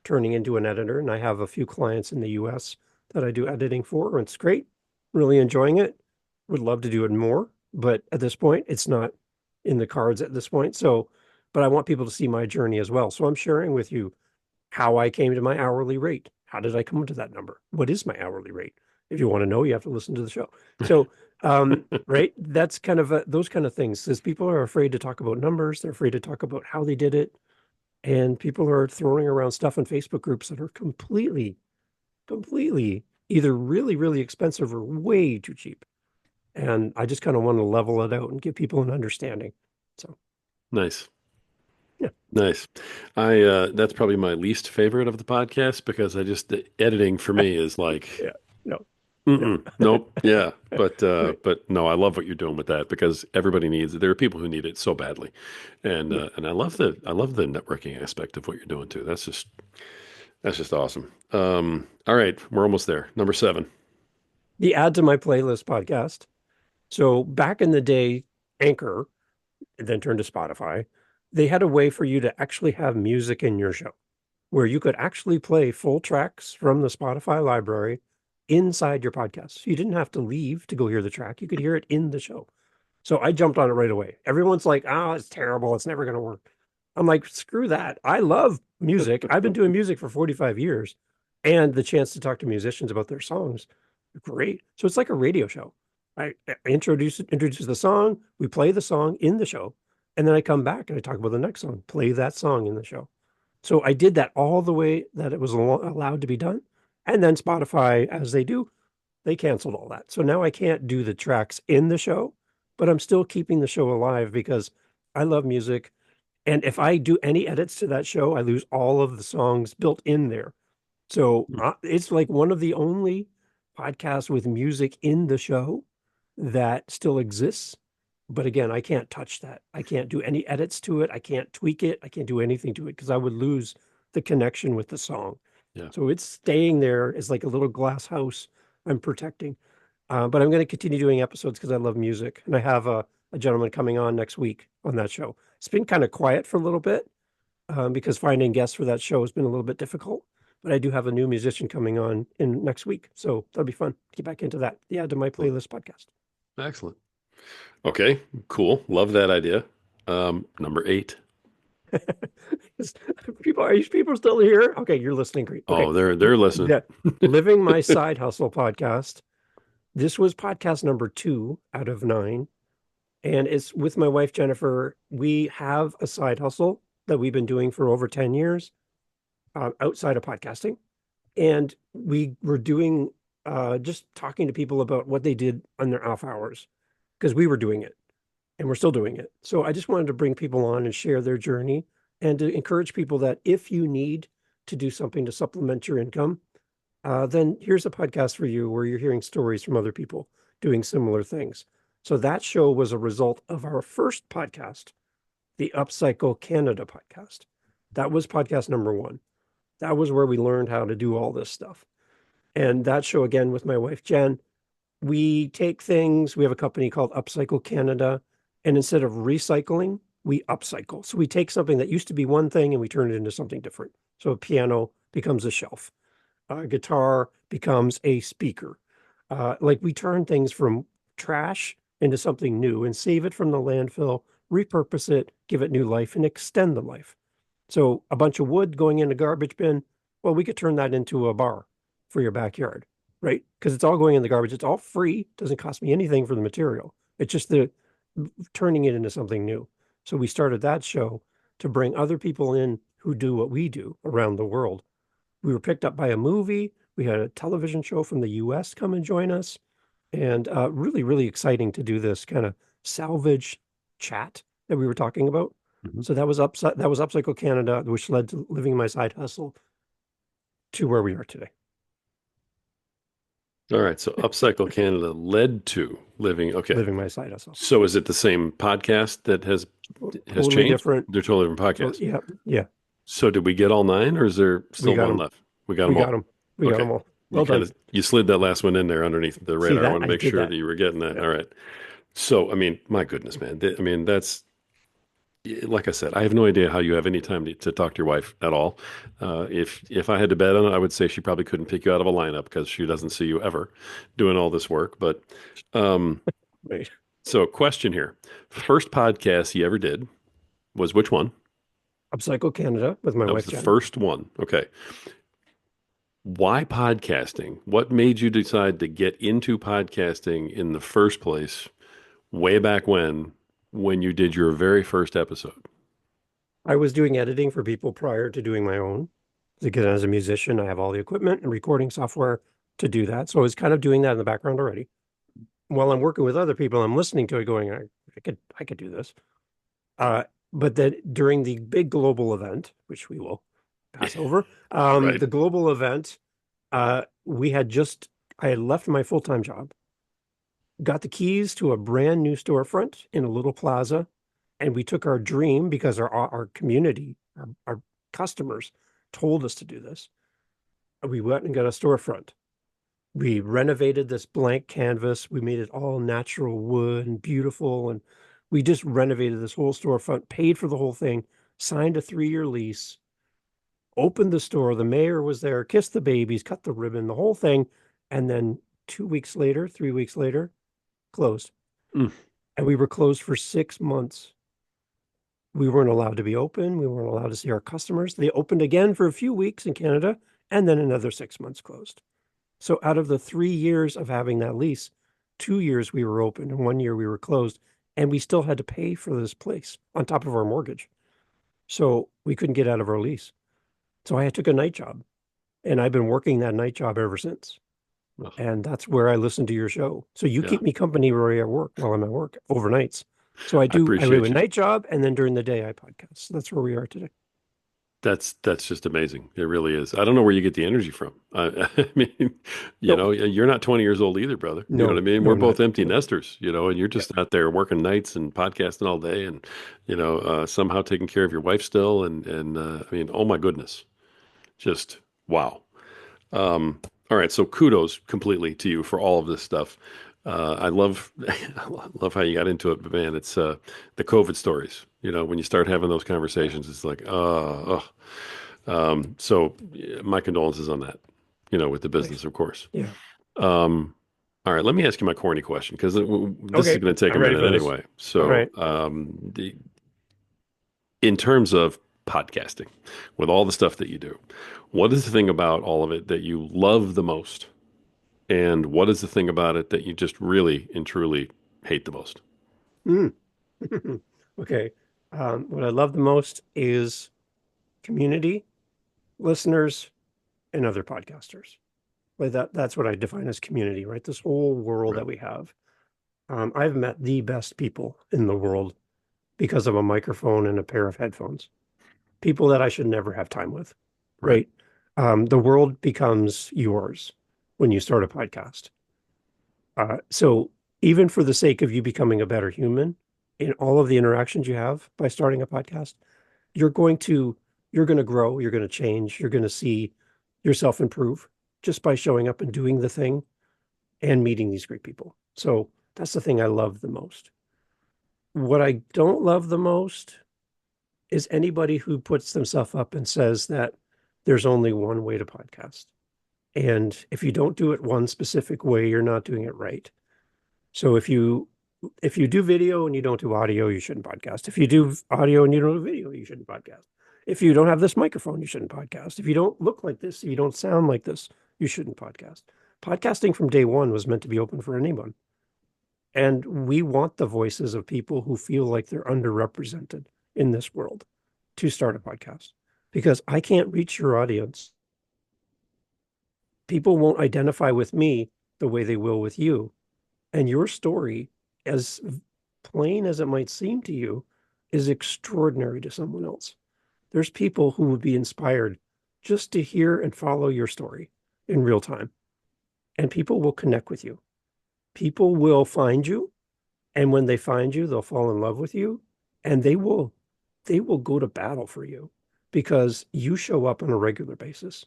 turning into an editor. And I have a few clients in the US that I do editing for, and it's great. Really enjoying it. Would love to do it more, but at this point, it's not in the cards at this point. So, but I want people to see my journey as well. So I'm sharing with you how I came to my hourly rate. How did I come to that number? What is my hourly rate? If you want to know, you have to listen to the show. So, right, that's kind of those kind of things. Because people are afraid to talk about numbers, they're afraid to talk about how they did it, And people are throwing around stuff in Facebook groups that are completely either really, really expensive or way too cheap. And I just kind of want to level it out and give people an understanding. So,
Nice.
yeah,
Nice. I that's probably my least favorite of the podcast because the editing for me is like
yeah, no, no.
nope. Yeah.
Right,
But no, I love what you're doing with that because everybody needs it. There are people who need it so badly.
right.
And I love the networking aspect of what you're doing too. That's just awesome. All right, we're almost there. Number 7.
The add to my playlist podcast. So back in the day, Anchor, then turned to Spotify, they had a way for you to actually have music in your show where you could actually play full tracks from the Spotify library inside your podcast. So you didn't have to leave to go hear the track. You could hear it in the show. So I jumped on it right away. Everyone's like, oh, it's terrible. It's never going to work. I'm like, screw that. I love music. I've been doing music for 45 years, and the chance to talk to musicians about their songs, great. So it's like a radio show. I introduce the song, we play the song in the show, and then I come back and I talk about the next song, play that song in the show. So I did that all the way that it was allowed to be done. And then Spotify, as they do, they canceled all that. So now I can't do the tracks in the show, but I'm still keeping the show alive because I love music. And if I do any edits to that show, I lose all of the songs built in there. So it's like one of the only podcasts with music in the show that still exists. But again, I can't touch that. I can't do any edits to it. I can't tweak it. I can't do anything to it because I would lose the connection with the song.
Yeah.
So it's staying there as like a little glass house I'm protecting. But I'm going to continue doing episodes because I love music. And I have a gentleman coming on next week on that show. It's been kind of quiet for a little bit because finding guests for that show has been a little bit difficult. But I do have a new musician coming on in next week. So that'll be fun. Get back into that. Yeah, to my playlist podcast.
Excellent. Okay, cool. Love that idea. Number 8.
Are these people still here? Okay, you're listening. Great. Okay.
Oh, they're listening.
Yeah. Living My Side Hustle podcast. This was podcast number 2 out of 9. And it's with my wife, Jennifer. We have a side hustle that we've been doing for over 10 years outside of podcasting. And we were doing just talking to people about what they did on their off hours because we were doing it and we're still doing it. So I just wanted to bring people on and share their journey and to encourage people that if you need to do something to supplement your income, then here's a podcast for you where you're hearing stories from other people doing similar things. So that show was a result of our first podcast, the Upcycle Canada podcast. That was podcast number 1. That was where we learned how to do all this stuff. And that show, again, with my wife, Jen, we take things, we have a company called Upcycle Canada, and instead of recycling, we upcycle. So we take something that used to be one thing and we turn it into something different. So a piano becomes a shelf, a guitar becomes a speaker. Like we turn things from trash into something new and save it from the landfill, repurpose it, give it new life, and extend the life. So a bunch of wood going in a garbage bin, well, we could turn that into a bar for your backyard, right? Because it's all going in the garbage. It's all free. Doesn't cost me anything for the material. It's just the turning it into something new. So we started that show to bring other people in who do what we do around the world. We were picked up by a movie. We had a television show from the US come and join us. And really, really exciting to do this kind of salvage chat that we were talking about.
Mhm.
So that was Upcycle Canada, which led to Living My Side Hustle to where we are today.
All right, so Upcycle Canada led to living. Okay,
Living My Side Hustle.
so is it the same podcast that has
Totally
changed?
different.
They're totally different podcasts.
Yeah, yeah.
So did we get all 9, or is there
We
still
got
one
them.
left? We got
We
them
got
all.
them. We got
Okay,
them all. Well done.
you slid that last one in there underneath the
See
radar. I
that?
want to
I
make
did
sure
that.
that you were getting that.
Yeah.
All right. So I mean, my goodness, man. I mean, that's like I said. I have no idea how you have any time to talk to your wife at all. If I had to bet on it, I would say she probably couldn't pick you out of a lineup because she doesn't see you ever doing all this work. But um,
Right.
so question here: first podcast he ever did was which one?
Upcycle Canada with my
That was
wife
the
Jen.
first one. Okay. Why podcasting? What made you decide to get into podcasting in the first place, way back when you did your very first episode?
I was doing editing for people prior to doing my own. Because as a musician, I have all the equipment and recording software to do that. So I was kind of doing that in the background already. While I'm working with other people, I'm listening to it going, I could do this. Uh, but then during the big global event, which we will pass over,
Right.
the global event, we had just, I had left my full-time job, got the keys to a brand new storefront in a little plaza, and we took our dream because our community, our customers told us to do this. We went and got a storefront. We renovated this blank canvas. We made it all natural wood and beautiful. And we just renovated this whole storefront, paid for the whole thing, signed a 3-year lease, opened the store. The mayor was there, kissed the babies, cut the ribbon, the whole thing. And then 2 weeks later, 3 weeks later, closed.
Mm.
And we were closed for 6 months. We weren't allowed to be open. We weren't allowed to see our customers. They opened again for a few weeks in Canada, and then another 6 months closed. So out of the 3 years of having that lease, 2 years we were open and 1 year we were closed, and we still had to pay for this place on top of our mortgage. So we couldn't get out of our lease. So I took a night job, and I've been working that night job ever since.
Well,
And that's where I listen to your show. So you
yeah,
keep me company, Rory, at work while I'm at work overnights. So
I
I do
appreciate
a
you.
night job, and then during the day I podcast. So that's where we are today.
That's just amazing. It really is. I don't know where you get the energy from. I mean,
Nope.
you're not 20 years old either, brother. You know what I
No,
mean?
no,
We're
I'm not.
both empty
No.
nesters, and you're
Yep.
just out there working nights and podcasting all day and, somehow taking care of your wife still. And I mean, oh my goodness, just wow. All right, so kudos completely to you for all of this stuff. I love, I love how you got into it, but man, it's the COVID stories. When you start having those
Yeah.
conversations, it's like, so yeah, my condolences on that. With the
Thanks.
business, of course.
Yeah.
Um, all right, let me ask you my corny question because this is
Okay.
going to take a
I'm ready
minute
for this.
anyway.
All
So,
right.
in terms of podcasting, with all the stuff that you do, what is the thing about all of it that you love the most? And what is the thing about it that you just really and truly hate the most?
Mm. Okay. What I love the most is community, listeners, and other podcasters. Like that's what I define as community, right? This whole world
Right,
that we have. I've met the best people in the world because of a microphone and a pair of headphones. People that I should never have time with,
right,
right? The world becomes yours when you start a podcast. So even for the sake of you becoming a better human in all of the interactions you have by starting a podcast, you're going to you're going to grow, you're going to change, you're going to see yourself improve just by showing up and doing the thing and meeting these great people. So that's the thing I love the most. What I don't love the most is anybody who puts themselves up and says that there's only one way to podcast. And if you don't do it one specific way, you're not doing it right. So if you do video and you don't do audio, you shouldn't podcast. If you do audio and you don't do video, you shouldn't podcast. If you don't have this microphone, you shouldn't podcast. If you don't look like this, if you don't sound like this, you shouldn't podcast. Podcasting from day one was meant to be open for anyone. And we want the voices of people who feel like they're underrepresented in this world to start a podcast because I can't reach your audience. People won't identify with me the way they will with you. And your story, as plain as it might seem to you, is extraordinary to someone else. There's people who would be inspired just to hear and follow your story in real time. And people will connect with you. People will find you. And when they find you, they'll fall in love with you. And they will go to battle for you because you show up on a regular basis.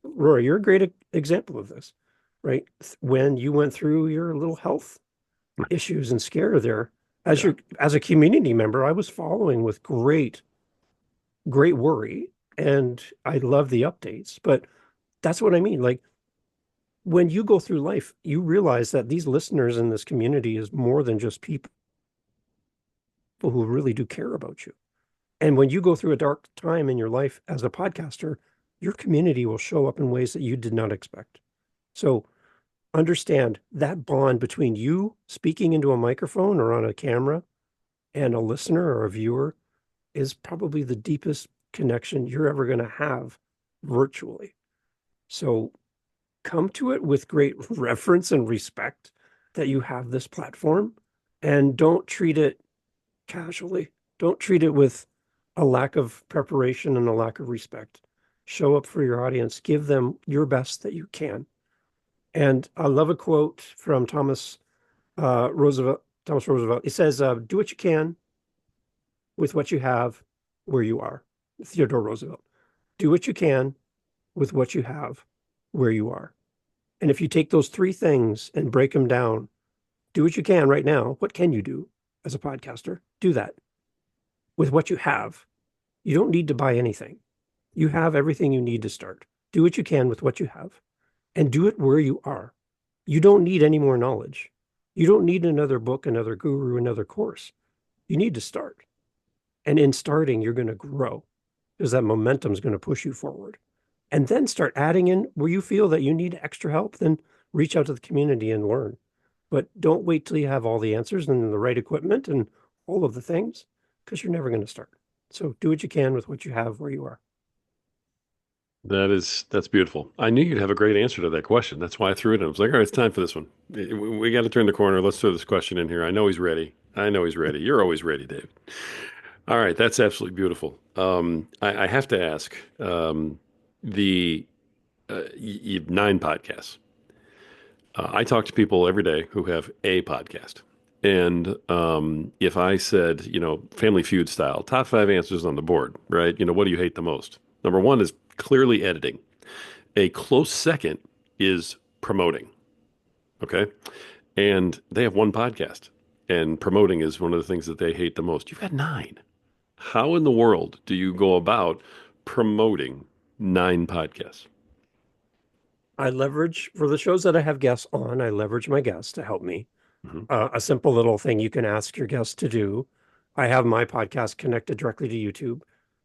Rory, you're a great example of this, right? When you went through your little health issues and scare there,
yeah,
as a community member, I was following with great worry, and I love the updates. But that's what I mean. Like when you go through life, you realize that these listeners in this community is more than just people who really do care about you. And when you go through a dark time in your life as a podcaster, your community will show up in ways that you did not expect. So understand that bond between you speaking into a microphone or on a camera and a listener or a viewer is probably the deepest connection you're ever going to have virtually. So come to it with great reverence and respect that you have this platform, and don't treat it casually. Don't treat it with a lack of preparation and a lack of respect. Show up for your audience, give them your best that you can. And I love a quote from Roosevelt. Thomas Roosevelt. It says, "Do what you can with what you have, where you are." Theodore Roosevelt. Do what you can with what you have, where you are. And if you take those three things and break them down, do what you can right now. What can you do as a podcaster? Do that with what you have. You don't need to buy anything. You have everything you need to start. Do what you can with what you have, and do it where you are. You don't need any more knowledge. You don't need another book, another guru, another course. You need to start. And in starting, you're going to grow because that momentum is going to push you forward. And then start adding in where you feel that you need extra help, then reach out to the community and learn. But don't wait till you have all the answers and the right equipment and all of the things, because you're never going to start. So do what you can with what you have where you are.
That's beautiful. I knew you'd have a great answer to that question. That's why I threw it in. I was like, all right, it's time for this one. We got to turn the corner. Let's throw this question in here. I know he's ready. I know he's ready. You're always ready, Dave. All right, that's absolutely beautiful. I have to ask, the you've 9 podcasts. I talk to people every day who have a podcast. And if I said, Family Feud style, top 5 answers on the board, right? What do you hate the most? Number one is clearly editing. A close second is promoting. Okay. And they have one podcast, and promoting is one of the things that they hate the most. You've got 9. How in the world do you go about promoting 9 podcasts?
I leverage for the shows that I have guests on, I leverage my guests to help me.
Hmm.
A simple little thing you can ask your guests to do. I have my podcast connected directly to YouTube.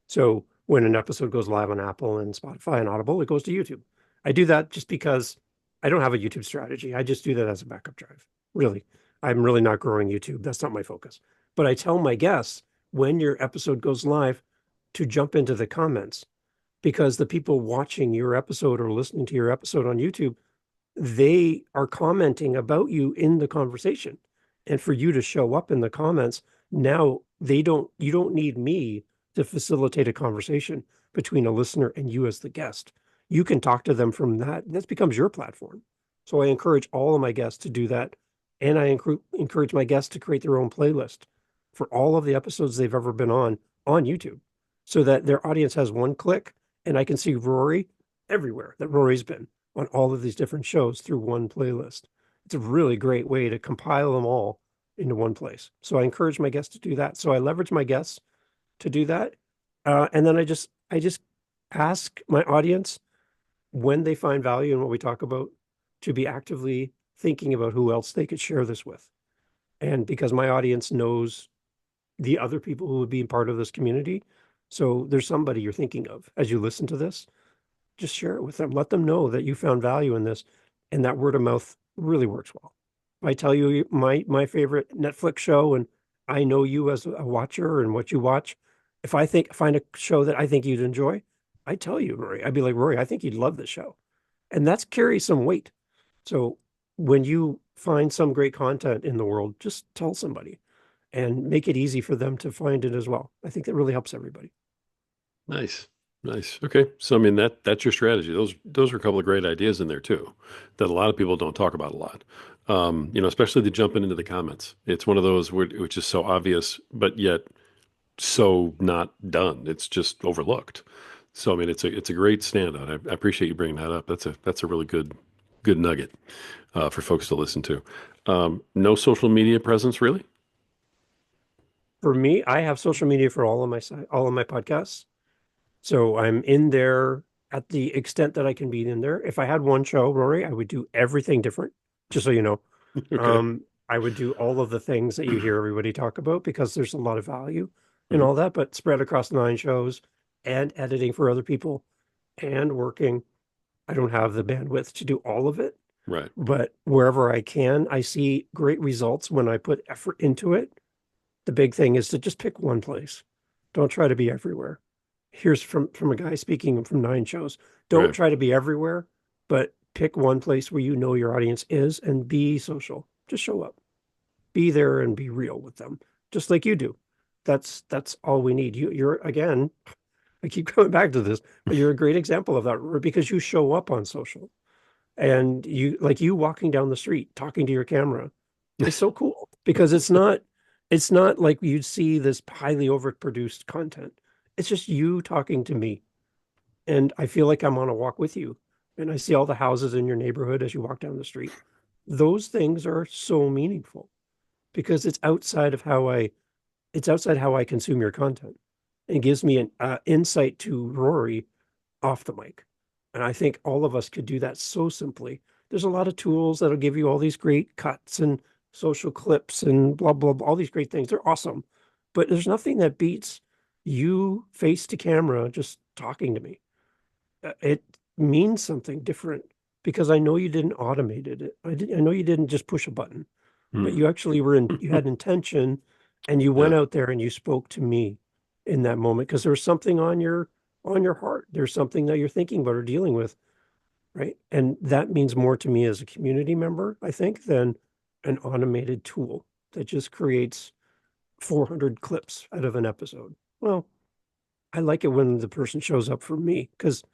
So when an episode goes live on Apple and Spotify and Audible, it goes to YouTube. I do that just because I don't have a YouTube strategy. I just do that as a backup drive. Really, I'm really not growing YouTube. That's not my focus. But I tell my guests when your episode goes live to jump into the comments, because the people watching your episode or listening to your episode on YouTube, they are commenting about you in the conversation. And for you to show up in the comments, now you don't need me to facilitate a conversation between a listener and you as the guest. You can talk to them from that. That becomes your platform. So I encourage all of my guests to do that. And I encourage my guests to create their own playlist for all of the episodes they've ever been on YouTube, so that their audience has one click and I can see Rory everywhere that Rory's been on all of these different shows through one playlist. It's a really great way to compile them all into one place. So I encourage my guests to do that. So I leverage my guests to do that. And then I just ask my audience when they find value in what we talk about to be actively thinking about who else they could share this with. And because my audience knows the other people who would be part of this community. So there's somebody you're thinking of as you listen to this, just share it with them. Let them know that you found value in this, and that word of mouth really works well. If I tell you my favorite Netflix show, and I know you as a watcher and what you watch, if I find a show that I think you'd enjoy, I tell you, Rory. I'd be like, Rory, I think you'd love this show, and that's carries some weight. So when you find some great content in the world, just tell somebody and make it easy for them to find it as well. I think that really helps everybody.
Nice. Nice. Okay. So I mean that's your strategy. Those are a couple of great ideas in there too, that a lot of people don't talk about a lot. Especially the jumping into the comments. It's one of those which is so obvious, but yet so not done. It's just overlooked. So I mean, it's a great standout. I appreciate you bringing that up. That's a really good nugget for folks to listen to. No social media presence, really?
For me, I have social media for all of my podcasts. So I'm in there at the extent that I can be in there. If I had one show, Rory, I would do everything different, just so you know.
Okay.
I would do all of the things that you hear everybody talk about because there's a lot of value in
Mhm.
all that, but spread across 9 shows and editing for other people and working. I don't have the bandwidth to do all of it,
Right.
but wherever I can, I see great results when I put effort into it. The big thing is to just pick one place Don't try to be everywhere. Here's from a guy speaking from 9 shows. Don't
Right.
try to be everywhere, but pick one place where you know your audience is and be social. Just show up. Be there and be real with them, just like you do. That's all we need. You're again, I keep coming back to this, but you're a great example of that because you show up on social and you walking down the street talking to your camera is so cool because it's not like you'd see this highly overproduced content. It's just you talking to me. And I feel like I'm on a walk with you. And I see all the houses in your neighborhood as you walk down the street. Those things are so meaningful because it's outside how I consume your content. It gives me an insight to Rory off the mic. And I think all of us could do that so simply. There's a lot of tools that'll give you all these great cuts and social clips and blah, blah, blah, all these great things. They're awesome. But there's nothing that beats you face to camera just talking to me. It means something different because I know you didn't automate it. I know you didn't just push a button, but
Hmm.
you actually you had intention and you
Yeah.
went out there and you spoke to me in that moment because there was something on your heart. There's something that you're thinking about or dealing with, right? And that means more to me as a community member, I think, than an automated tool that just creates 400 clips out of an episode. Well, I like it when the person shows up for me because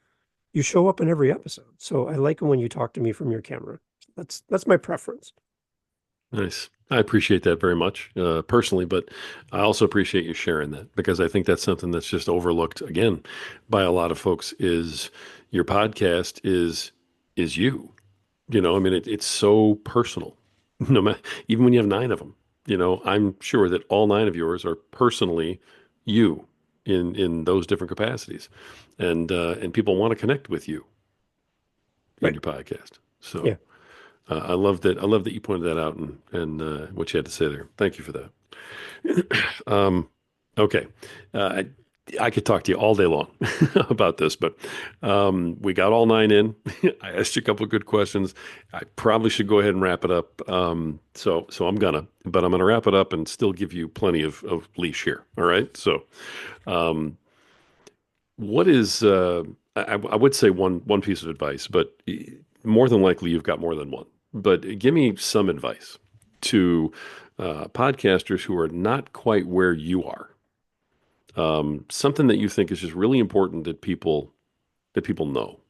you show up in every episode. So I like it when you talk to me from your camera. That's my preference.
Nice. I appreciate that very much, personally, but I also appreciate you sharing that because I think that's something that's just overlooked again by a lot of folks is your podcast is you. I mean, it's so personal. No matter, even when you have nine of them, I'm sure that all nine of yours are personally you in those different capacities, and people want to connect with you in
Right.
your podcast. So
Yeah.
I love that. I love that you pointed that out and what you had to say there. Thank you for that. Okay. I could talk to you all day long about this, but we got all nine in. I asked you a couple of good questions. I probably should go ahead and wrap it up. So but I'm gonna wrap it up and still give you plenty of leash here. All right. So, um, what is I would say one piece of advice, but more than likely you've got more than one. But give me some advice to podcasters who are not quite where you are. Something that you think is just really important that people know.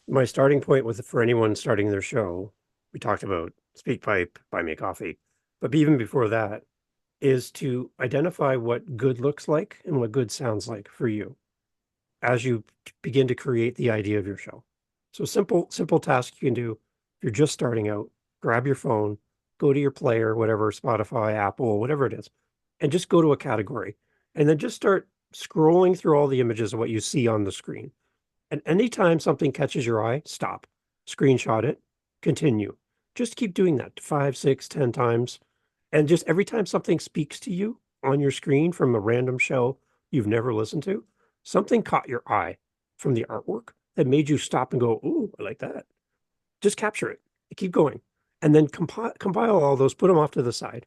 My starting point with for anyone starting their show, we talked about Speak Pipe, Buy Me a Coffee. But even before that, is to identify what good looks like and what good sounds like for you as you begin to create the idea of your show. So simple task you can do if you're just starting out, grab your phone, go to your player, whatever, Spotify, Apple, whatever it is, and just go to a category and then just start scrolling through all the images of what you see on the screen. And anytime something catches your eye, stop, screenshot it, continue. Just keep doing that 5, 6, 10 times. And just every time something speaks to you on your screen from a random show you've never listened to, something caught your eye from the artwork that made you stop and go, "Ooh, I like that." Just capture it. Keep going. And then compile all those, put them off to the side.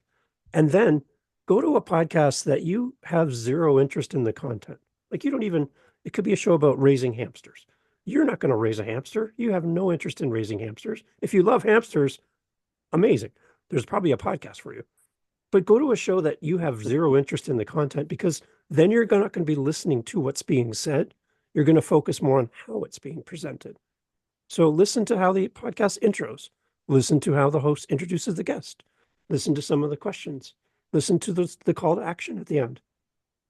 And then go to a podcast that you have zero interest in the content. Like you don't even, it could be a show about raising hamsters. You're not going to raise a hamster. You have no interest in raising hamsters. If you love hamsters, amazing. There's probably a podcast for you. But go to a show that you have zero interest in the content because then you're not going to be listening to what's being said. You're going to focus more on how it's being presented. So listen to how the podcast intros, listen to how the host introduces the guest, listen to some of the questions, listen to the call to action at the end,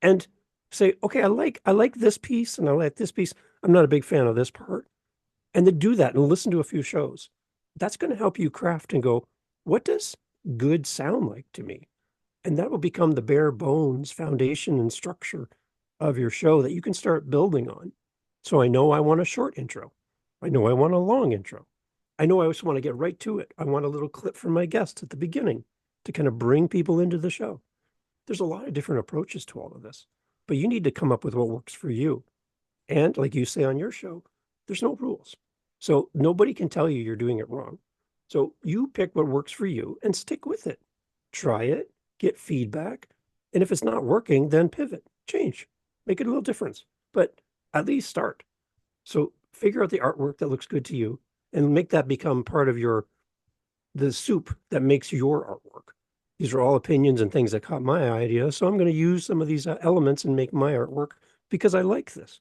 and say, okay, I like this piece and I like this piece. I'm not a big fan of this part. And then do that and listen to a few shows. That's going to help you craft and go, what does good sound like to me? And that will become the bare bones foundation and structure of your show that you can start building on. So I know I want a short intro. I know I want a long intro. I know I just want to get right to it. I want a little clip from my guest at the beginning to kind of bring people into the show. There's a lot of different approaches to all of this, but you need to come up with what works for you. And like you say on your show, there's no rules. So nobody can tell you you're doing it wrong. So you pick what works for you and stick with it. Try it, get feedback, And if it's not working, then pivot, change, make it a little difference, but at least start. So figure out the artwork that looks good to you and make that become part of the soup that makes your artwork. These are all opinions and things that caught my idea. So I'm going to use some of these elements and make my artwork because I like this.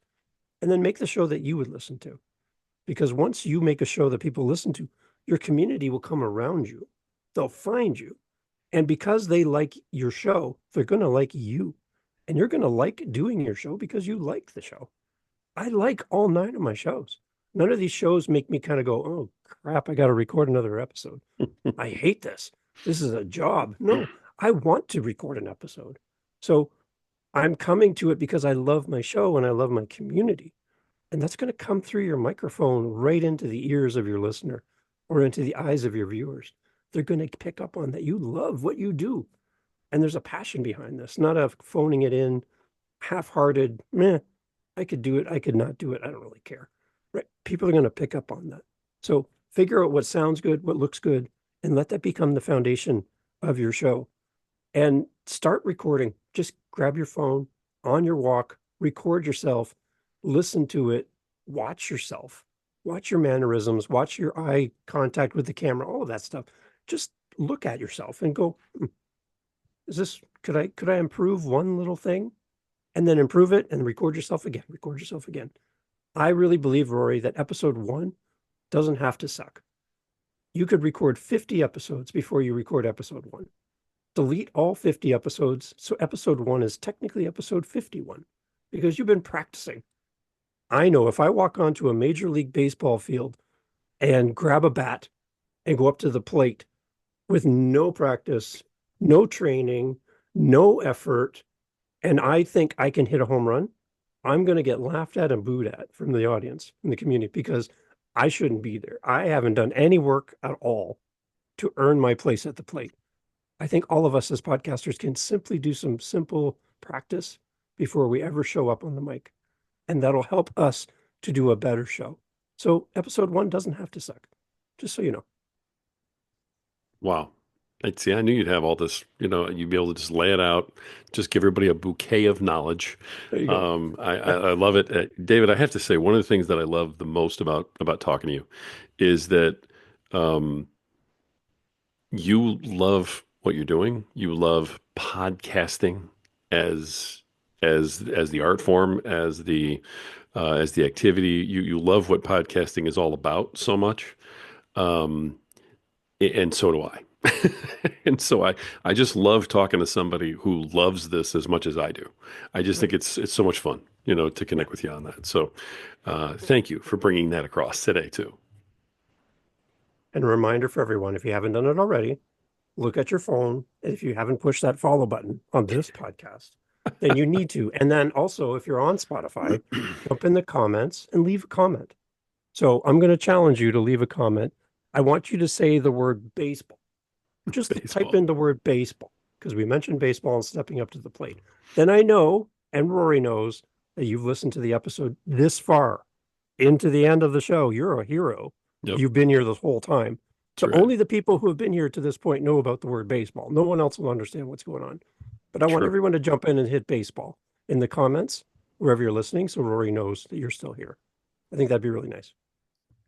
And then make the show that you would listen to. Because once you make a show that people listen to, your community will come around you. They'll find you. And because they like your show, they're going to like you. And you're going to like doing your show because you like the show. I like all 9 of my shows. None of these shows make me kind of go, oh crap, I got to record another episode. I hate this. This is a job. No, I want to record an episode. So I'm coming to it because I love my show and I love my community. And that's going to come through your microphone right into the ears of your listener or into the eyes of your viewers. They're going to pick up on that you love what you do. And there's a passion behind this, not a phoning it in, half-hearted, meh, I could do it, I could not do it, I don't really care. Right? People are going to pick up on that. So figure out what sounds good, what looks good, and let that become the foundation of your show. And start recording. Just grab your phone on your walk, record yourself, listen to it, watch yourself, watch your mannerisms, watch your eye contact with the camera, all of that stuff. Just look at yourself and go, is this, could I improve one little thing? And then improve it and record yourself again, record yourself again. I really believe, Rory, that episode 1 doesn't have to suck. You could record 50 episodes before you record episode 1. Delete all 50 episodes. So episode 1 is technically episode 51 because you've been practicing. I know if I walk onto a Major League Baseball field and grab a bat and go up to the plate with no practice, no training, no effort, and I think I can hit a home run, I'm going to get laughed at and booed at from the audience, from the community, because I shouldn't be there. I haven't done any work at all to earn my place at the plate. I think all of us as podcasters can simply do some simple practice before we ever show up on the mic. And that'll help us to do a better show. So episode 1 doesn't have to suck, just so you know.
Wow. See, I knew you'd have all this, you'd be able to just lay it out, just give everybody a bouquet of knowledge.
There you go.
I love it. David, I have to say, one of the things that I love the most about talking to you is that um, you love what you're doing. You love podcasting as as the art form, as the activity. You love what podcasting is all about so much. Um, and so do I. And so I just love talking to somebody who loves this as much as I do. I just think it's so much fun, to
Yeah.
connect with you on that. So thank you for bringing that across today too.
And a reminder for everyone, if you haven't done it already, look at your phone. And if you haven't pushed that follow button on this podcast, then you need to. And then also, if you're on Spotify, jump in the comments and leave a comment. So I'm going to challenge you to leave a comment. I want you to say the word baseball. Just type
Baseball.
in the word baseball because we mentioned baseball and stepping up to the plate. Then I know, and Rory knows, that you've listened to the episode this far into the end of the show. You're a hero.
Yep,
You've been here this whole time.
that's
So
right.
only the people who have been here to this point know about the word baseball. No one else will understand what's going on. But I want
True.
everyone to jump in and hit baseball in the comments wherever you're listening so Rory knows that you're still here. I think that'd be really nice.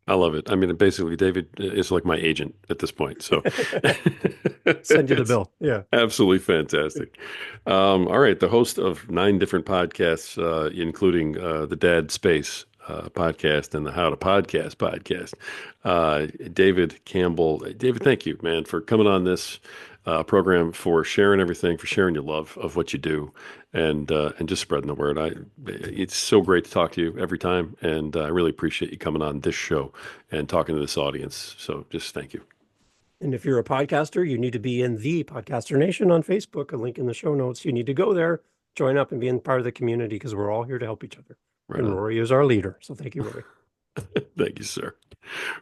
I love it. I mean, basically, David is like my agent at this point. So
Send you the
it's
bill. Yeah.
absolutely fantastic. All right. The host of 9 different podcasts, including the Dad Space podcast and the How to Podcast podcast, David Campbell. David, thank you, man, for coming on this program, for sharing everything, for sharing your love of what you do, and just spreading the word. It's so great to talk to you every time, and I really appreciate you coming on this show and talking to this audience. So just thank you.
And if you're a podcaster, you need to be in the Podcaster Nation on Facebook, a link in the show notes. You need to go there, join up, and be in part of the community because we're all here to help each other.
Right
And
on.
Rory is our leader. So thank you, Rory.
Thank you, sir.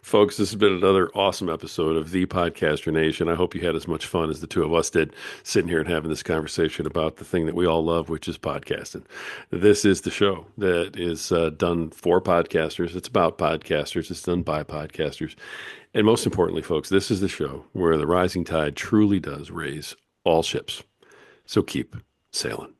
Folks, this has been another awesome episode of The Podcaster Nation. I hope you had as much fun as the two of us did sitting here and having this conversation about the thing that we all love, which is podcasting. This is the show that is done for podcasters. It's about podcasters. It's done by podcasters. And most importantly, folks, this is the show where the rising tide truly does raise all ships. So keep sailing.